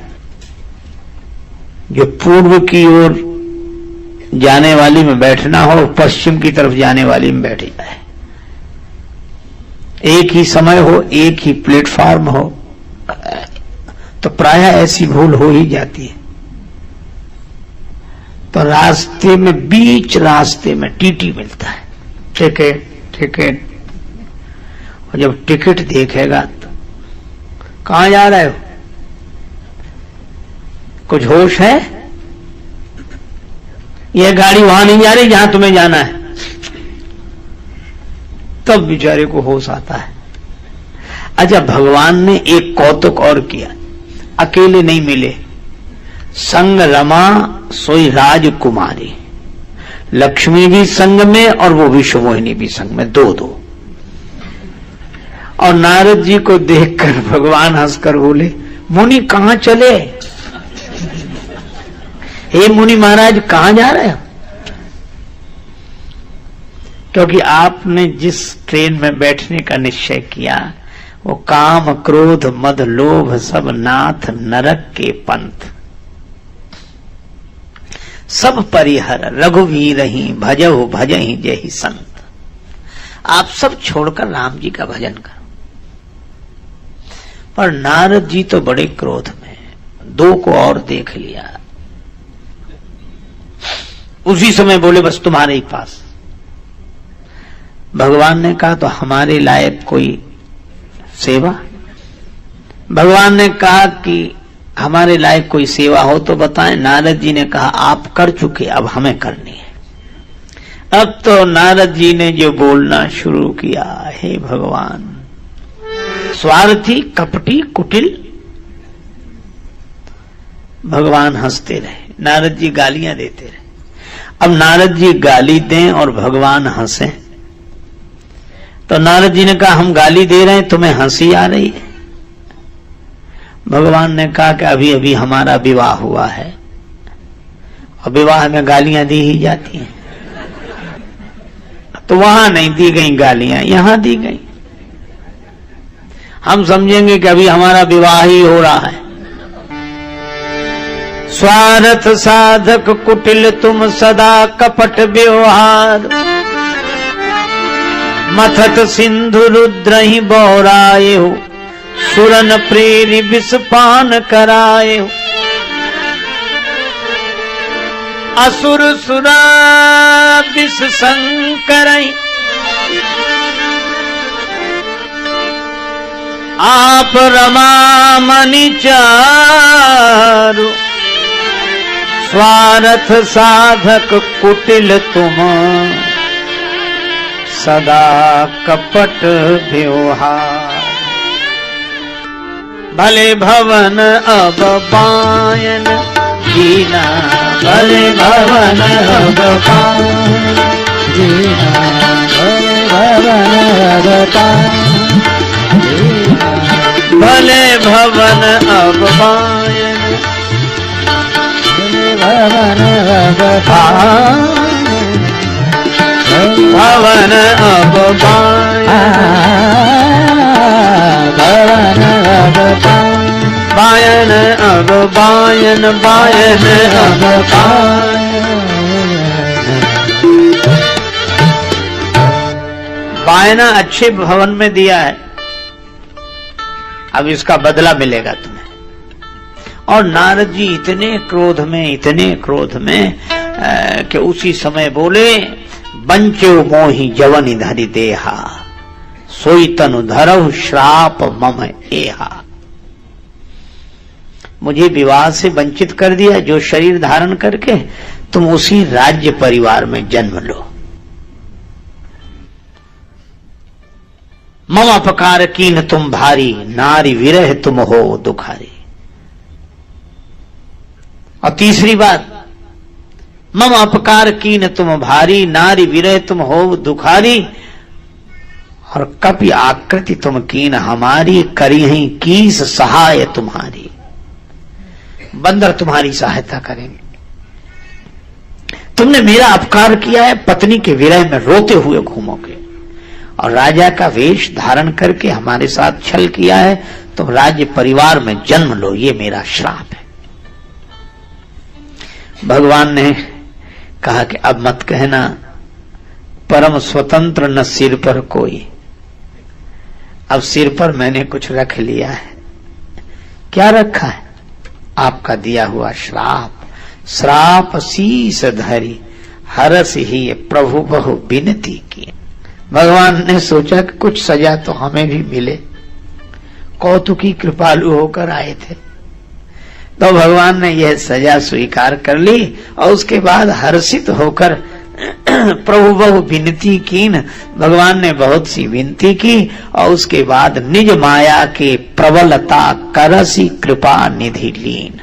जो पूर्व की ओर जाने वाली में बैठना हो, पश्चिम की तरफ जाने वाली में बैठ जाए। एक ही समय हो, एक ही प्लेटफॉर्म हो, तो प्रायः ऐसी भूल हो ही जाती है। तो रास्ते में, बीच रास्ते में टीटी मिलता है। टिकट। और जब टिकट देखेगा तो कहां जा रहे हो, कुछ होश है? यह गाड़ी वहां नहीं जा रही जहां तुम्हें जाना है। तब बेचारे को होश आता है। अच्छा, भगवान ने एक कौतुक और किया, अकेले नहीं मिले, संग रमा सोई राजकुमारी, लक्ष्मी भी संग में और वो विश्वमोहिनी भी संग में, दो। और नारद जी को देखकर भगवान हंसकर बोले, मुनि कहां चले? हे मुनि महाराज, कहां जा रहे हो? क्योंकि आपने जिस ट्रेन में बैठने का निश्चय किया वो काम क्रोध मद लोभ सब नाथ नरक के पंथ सब परिहर, रघुवीर ही भजहु भजहि जहि संत। आप सब छोड़कर राम जी का भजन करो। पर नारद जी तो बड़े क्रोध में, दो को और देख लिया। उसी समय बोले, बस तुम्हारे ही पास। भगवान ने कहा, तो हमारे लायक कोई सेवा? भगवान ने कहा कि हमारे लायक कोई सेवा हो तो बताएं। नारद जी ने कहा, आप कर चुके, अब हमें करनी है। अब तो नारद जी ने जो बोलना शुरू किया, हे भगवान, स्वार्थी कपटी कुटिल। भगवान हंसते रहे, नारद जी गालियां देते रहे। अब नारद जी गाली दें और भगवान हंसे, तो नारद जी ने कहा, हम गाली दे रहे हैं, तुम्हें हंसी आ रही है? भगवान ने कहा कि अभी अभी हमारा विवाह हुआ है और विवाह में गालियां दी ही जाती हैं, तो वहां नहीं दी गई गालियां, यहां दी गई। हम समझेंगे कि अभी हमारा विवाह ही हो रहा है। स्वार्थ साधक कुटिल तुम सदा कपट व्यवहार, मथत सिंधु रुद्र ही बौराए हो, सुरन प्रेरी विषपान कराए हो। असुर सुरा विष संकर आप रमा मनि चारु, स्वार्थ साधक कुटिल तुम सदा कपट व्यवहार। भले भवन अब पायन जीना, भले भवन अब पायन जीना, भले भवन अब पायन, भले भवन अब पायन, भवन अब पायन, भवन अब पायन, भवन अब पायन, अब पायन, पायन अब पायन। बायना अच्छे भवन में दिया है, अब इसका बदला मिलेगा तुम्हें। और नारद जी इतने क्रोध में कि उसी समय बोले, बंचो मोहि जवनि धरि देहा, सोई तनु धरहु श्राप मम एहा। मुझे विवाह से वंचित कर दिया, जो शरीर धारण करके तुम उसी राज्य परिवार में जन्म लो। मम अपकार कीन तुम भारी, नारी विरह तुम हो दुखारी। और तीसरी बात, मम अपकार कीन तुम भारी, नारी विरह तुम हो दुखारी। और कपि आकृति तुम कीन हमारी, करिहि कीस सहाय तुम्हारी। बंदर तुम्हारी सहायता करेंगे। तुमने मेरा अपकार किया है, पत्नी के विरह में रोते हुए घूमोगे, और राजा का वेश धारण करके हमारे साथ छल किया है, तुम राज्य परिवार में जन्म लो, ये मेरा श्राप है। भगवान ने कहा कि अब मत कहना, परम स्वतंत्र न सिर पर कोई। अब सिर पर मैंने कुछ रख लिया है। क्या रखा है? आपका दिया हुआ श्राप। श्राप शीस धरी हरस ही प्रभु बहु विनती की। भगवान ने सोचा कि कुछ सजा तो हमें भी मिले, कौतुकी कृपालु होकर आए थे। तो भगवान ने यह सजा स्वीकार कर ली और उसके बाद हर्षित होकर प्रभु बहु विनती कीन, भगवान ने बहुत सी विनती की और उसके बाद निज माया के प्रबलता करसी कृपा निधि लीन,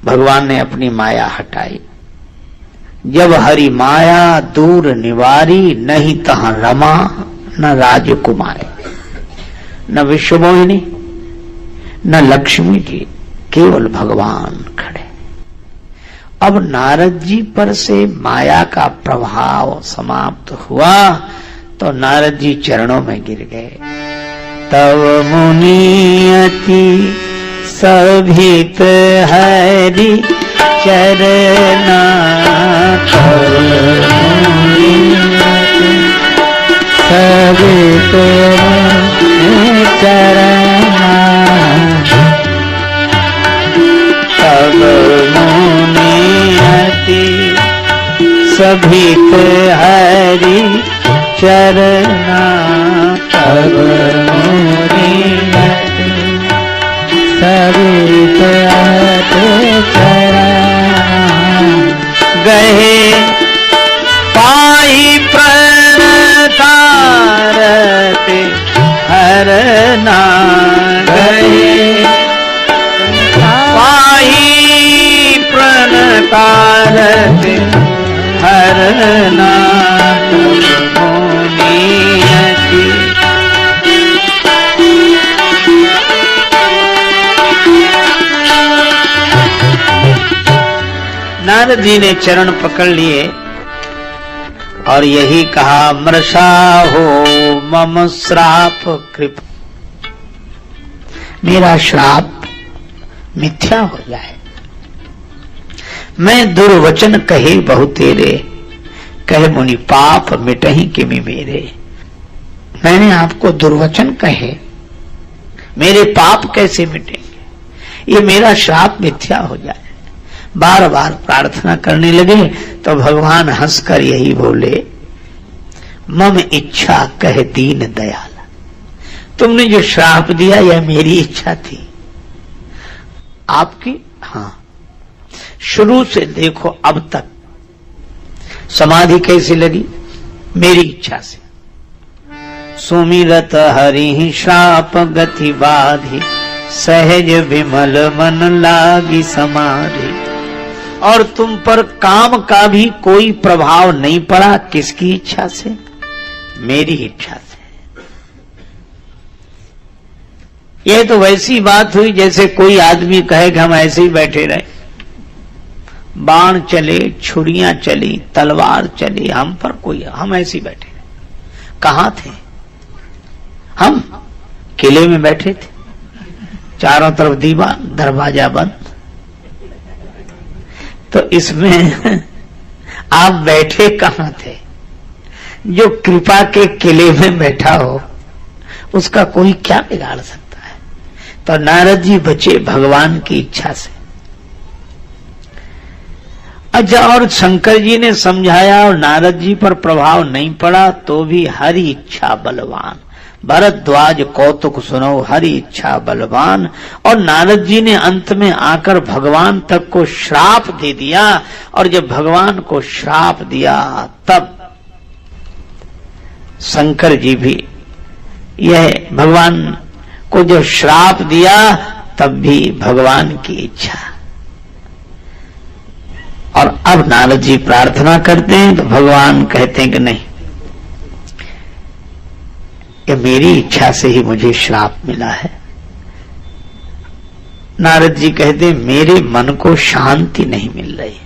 भगवान ने अपनी माया हटाई। जब हरि माया दूर निवारी, नहीं तहां रमा न राजकुमारी, न विश्वमोहिनी न लक्ष्मी जी, केवल भगवान खड़े। अब नारद जी पर से माया का प्रभाव समाप्त हुआ तो नारद जी चरणों में गिर गए। तव मुनियति सभित हरि चरना, तव मुनियति सभित चरना, तब मुनियति सभित हरि चरना, तब मुनियति सभित हरि चरना, गहे पाई प्रणतारते हरना, गहे पाई प्रणतारते हरना, मुनियति नारद जी ने चरण पकड़ लिए और यही कहा, मृषा हो मम श्राप कृप, मेरा श्राप मिथ्या हो जाए। मैं दुर्वचन कहे बहु तेरे, कहे मुनि पाप मिटहि किमि मेरे। मैंने आपको दुर्वचन कहे, मेरे पाप कैसे मिटेंगे, ये मेरा श्राप मिथ्या हो जाए। बार बार प्रार्थना करने लगे तो भगवान हंसकर यही बोले, मम इच्छा कह दीन दयाल, तुमने जो श्राप दिया यह मेरी इच्छा थी आपकी। हाँ, शुरू से देखो अब तक समाधि कैसी लगी, मेरी इच्छा से। सुमिरत हरि श्राप गति बाधि, सहज विमल मन लागी समाधि। और तुम पर काम का भी कोई प्रभाव नहीं पड़ा, किसकी इच्छा से, मेरी इच्छा से। यह तो वैसी बात हुई जैसे कोई आदमी कहे कि हम ऐसे ही बैठे रहे, बाण चले, छुरियां चली, तलवार चली, हम पर कोई, हम ऐसे ही बैठे रहे। कहां थे हम? किले में बैठे थे, चारों तरफ दीवार, दरवाजा बंद। तो इसमें आप बैठे कहां थे? जो कृपा के किले में बैठा हो उसका कोई क्या बिगाड़ सकता है। तो नारद जी बचे भगवान की इच्छा से। अच्छा, और शंकर जी ने समझाया और नारद जी पर प्रभाव नहीं पड़ा तो भी हरि इच्छा बलवान, भरद्वाज कौतुक सुनो हरि इच्छा बलवान। और नारद जी ने अंत में आकर भगवान तक को श्राप दे दिया, और जब भगवान को श्राप दिया तब शंकर जी भी यह भगवान को जो श्राप दिया तब भी भगवान की इच्छा। और अब नारद जी प्रार्थना करते हैं तो भगवान कहते हैं कि नहीं, ये मेरी इच्छा से ही मुझे श्राप मिला है। नारद जी कहते हैं मेरे मन को शांति नहीं मिल रही,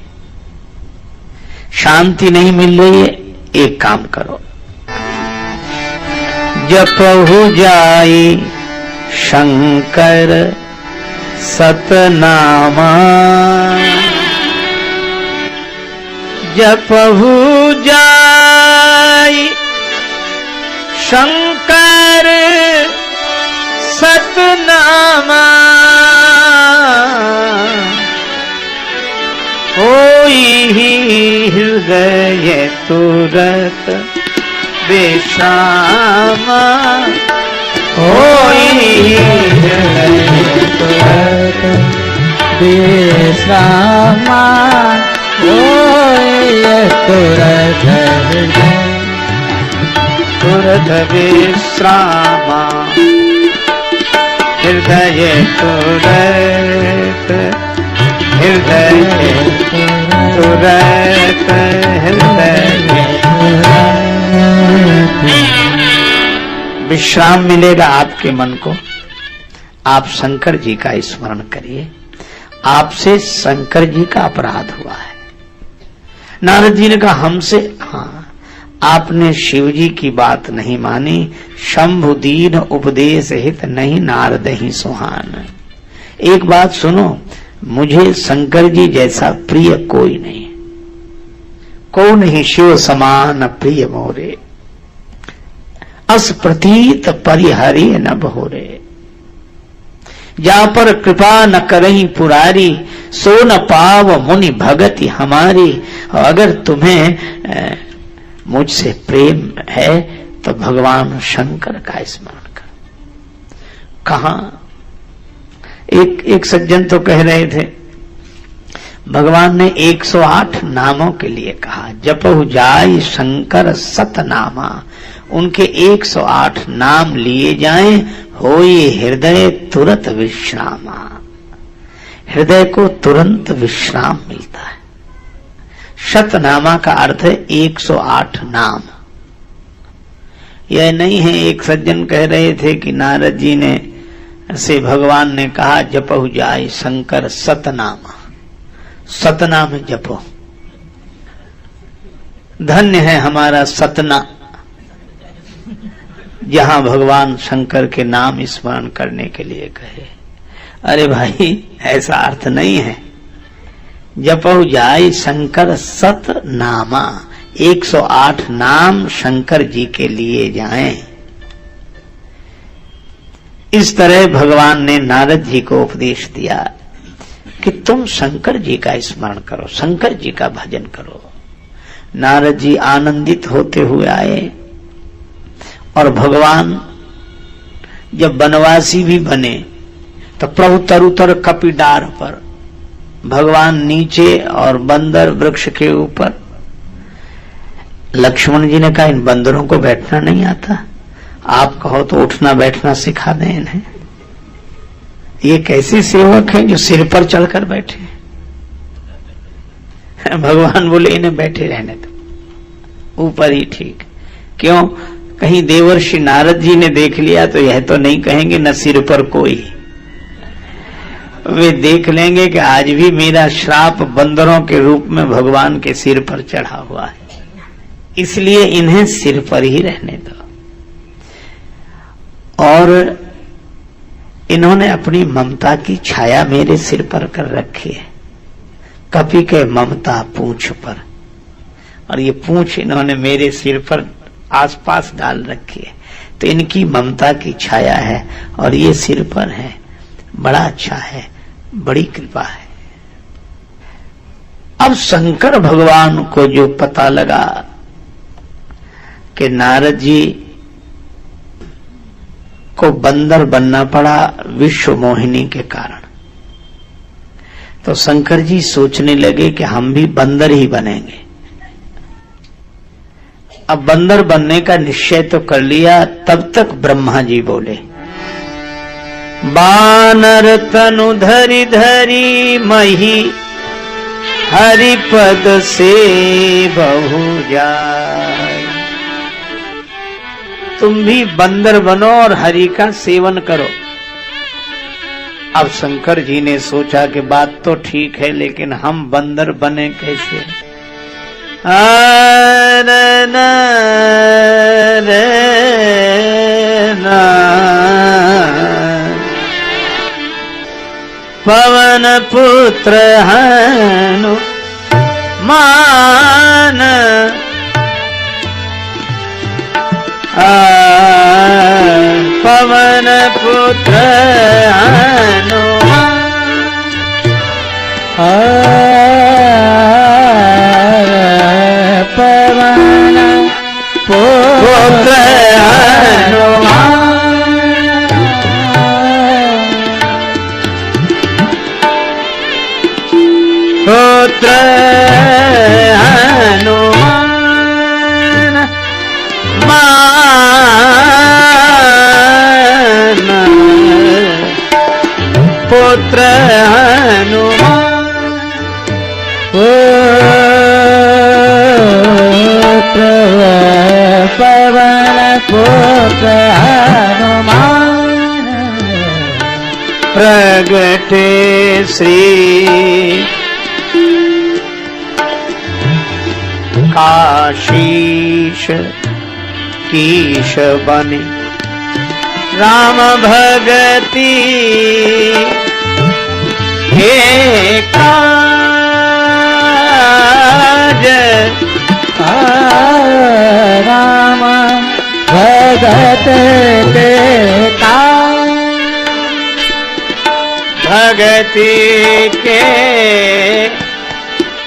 शांति नहीं मिल रही है, एक काम करो, जपहु जाई शंकर सतनामा, जपहु जाई शंकर सतनामा, होई हृदय तुरत विश्रामा होई हृदय तुरत विश्रामा होई तुरत तुरत विश्रामा हृदय तुरत हृदय तुरत हृदय विश्राम मिलेगा आपके मन को। आप शंकर जी का स्मरण करिए। आपसे शंकर जी का अपराध हुआ है। नारद जी ने कहा हमसे, हाँ, आपने शिव जी की बात नहीं मानी। शंभु दीन उपदेश हित नहीं नारद ही सुहान। एक बात सुनो, मुझे शंकर जी जैसा प्रिय कोई नहीं, को नहीं शिव समान प्रिय मोरे। अस प्रतीत परिहरि न भोरे। जा पर कृपा न करही पुरारी, सो न पाव मुनि भगति हमारी। और अगर तुम्हें मुझसे प्रेम है तो भगवान शंकर का स्मरण करो। कहा एक सज्जन तो कह रहे थे, भगवान ने 108 नामों के लिए कहा, जपहु जाय शंकर सतनामा। उनके 108 नाम लिए जाएं, होए हृदय तुरत विश्रामा। हृदय को तुरंत विश्राम मिलता है। शतनामा का अर्थ है 108 नाम। यह नहीं है, एक सज्जन कह रहे थे कि नारद जी ने से भगवान ने कहा जपहु जाय शंकर सतनामा, सतनाम जपो। धन्य है हमारा सतना, जहां भगवान शंकर के नाम स्मरण करने के लिए कहे। अरे भाई, ऐसा अर्थ नहीं है। जपहु जाय शंकर सतनामा, 108 नाम शंकर जी के लिए जाएं। इस तरह भगवान ने नारद जी को उपदेश दिया कि तुम शंकर जी का स्मरण करो, शंकर जी का भजन करो। नारद जी आनंदित होते हुए आए और भगवान जब बनवासी भी बने तो प्रभु तरुतर कपिडार पर, भगवान नीचे और बंदर वृक्ष के ऊपर। लक्ष्मण जी ने कहा इन बंदरों को बैठना नहीं आता, आप कहो तो उठना बैठना सिखा दें इन्हें। ये कैसे सेवक हैं जो सिर पर चढ़कर बैठे। भगवान बोले इन्हें बैठे रहने दो, ऊपर ही ठीक। क्यों? कहीं देवर्षि नारद जी ने देख लिया तो यह तो नहीं कहेंगे न सिर पर कोई। वे देख लेंगे कि आज भी मेरा श्राप बंदरों के रूप में भगवान के सिर पर चढ़ा हुआ है, इसलिए इन्हें सिर पर ही रहने दो। और इन्होंने अपनी ममता की छाया मेरे सिर पर कर रखी है। कपि के ममता पूंछ पर, और ये पूंछ इन्होंने मेरे सिर पर आसपास डाल रखी है, तो इनकी ममता की छाया है और ये सिर पर है। बड़ा अच्छा है, बड़ी कृपा है। अब शंकर भगवान को जो पता लगा कि नारद जी को बंदर बनना पड़ा विश्व मोहिनी के कारण, तो शंकर जी सोचने लगे कि हम भी बंदर ही बनेंगे। अब बंदर बनने का निश्चय तो कर लिया। तब तक ब्रह्मा जी बोले, बानर तनु धरी धरी मही हरि पद से बहु जाय। तुम भी बंदर बनो और हरि का सेवन करो। अब शंकर जी ने सोचा कि बात तो ठीक है, लेकिन हम बंदर बने कैसे? पवन पुत्र हनु मान, पवन पुत्र हनुमान। पुत्र पुत्र हनुमान मान पुत्र हनुमान पुत्र पवन पुत्र हनुमान प्रगटे श्री काशीश कीश बने राम भगति हे काज राम भगत के काज भगति के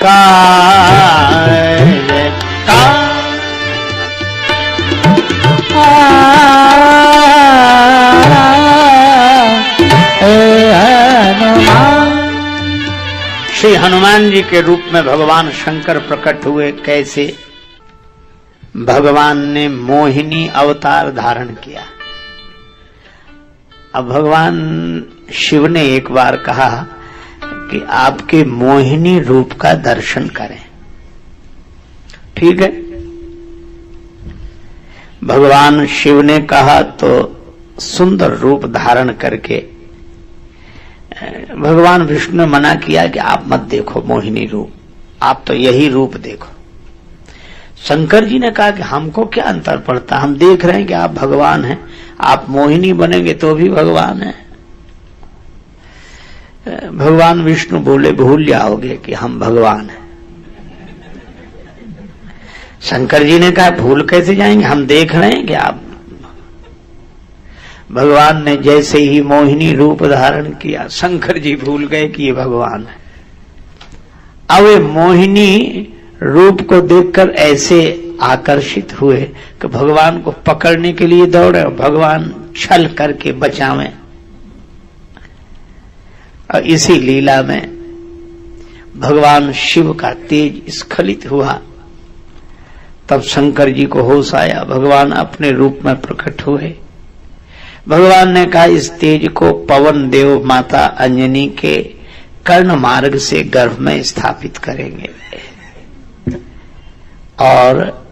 काज श्री हनुमान जी के रूप में भगवान शंकर प्रकट हुए। कैसे? भगवान ने मोहिनी अवतार धारण किया। अब भगवान शिव ने एक बार कहा कि आपके मोहिनी रूप का दर्शन करें। ठीक है, भगवान शिव ने कहा तो सुंदर रूप धारण करके भगवान विष्णु ने मना किया कि आप मत देखो मोहिनी रूप, आप तो यही रूप देखो। शंकर जी ने कहा कि हमको क्या अंतर पड़ता, हम देख रहे हैं कि आप भगवान हैं, आप मोहिनी बनेंगे तो भी भगवान हैं। भगवान विष्णु बोले भूल जाओगे कि हम भगवान हैं। शंकर जी ने कहा भूल कैसे जाएंगे, हम देख रहे हैं कि आप। भगवान ने जैसे ही मोहिनी रूप धारण किया, शंकर जी भूल गए कि ये भगवान है। अब वे मोहिनी रूप को देखकर ऐसे आकर्षित हुए कि भगवान को पकड़ने के लिए दौड़े, भगवान छल करके बचावें। और इसी लीला में भगवान शिव का तेज स्खलित हुआ। तब शंकर जी को होश आया, भगवान अपने रूप में प्रकट हुए। भगवान ने कहा इस तेज को पवन देव माता अंजनी के कर्ण मार्ग से गर्भ में स्थापित करेंगे। और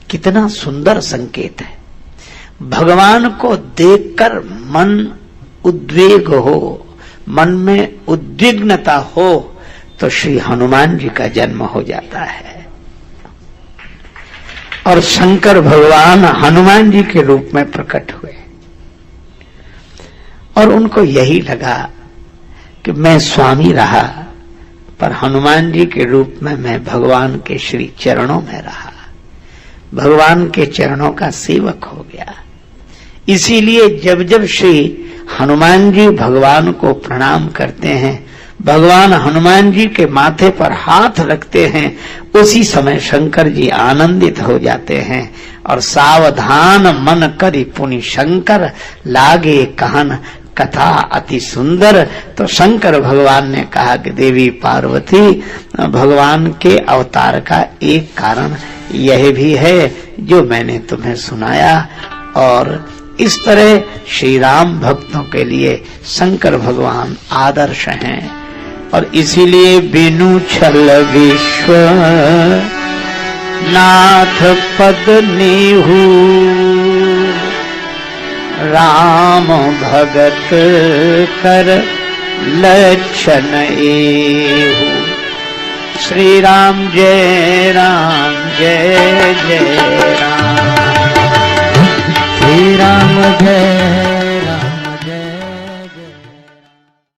कितना सुंदर संकेत है, भगवान को देखकर मन उद्वेग हो, मन में उद्विग्नता हो तो श्री हनुमान जी का जन्म हो जाता है। और शंकर भगवान हनुमान जी के रूप में प्रकट हुए और उनको यही लगा कि मैं स्वामी रहा, पर हनुमान जी के रूप में मैं भगवान के श्री चरणों में रहा, भगवान के चरणों का सेवक हो गया। इसीलिए जब जब श्री हनुमान जी भगवान को प्रणाम करते हैं, भगवान हनुमान जी के माथे पर हाथ रखते हैं, उसी समय शंकर जी आनंदित हो जाते हैं और सावधान मन करि पुनि शंकर लागे कहन कथा अति सुंदर। तो शंकर भगवान ने कहा कि देवी पार्वती, भगवान के अवतार का एक कारण यह भी है जो मैंने तुम्हें सुनाया। और इस तरह श्री राम भक्तों के लिए शंकर भगवान आदर्श हैं। और इसीलिए बिनु छल विश्व नाथ पद नेहु, राम भगत कर लक्षण एहु। श्री राम जय जय जय।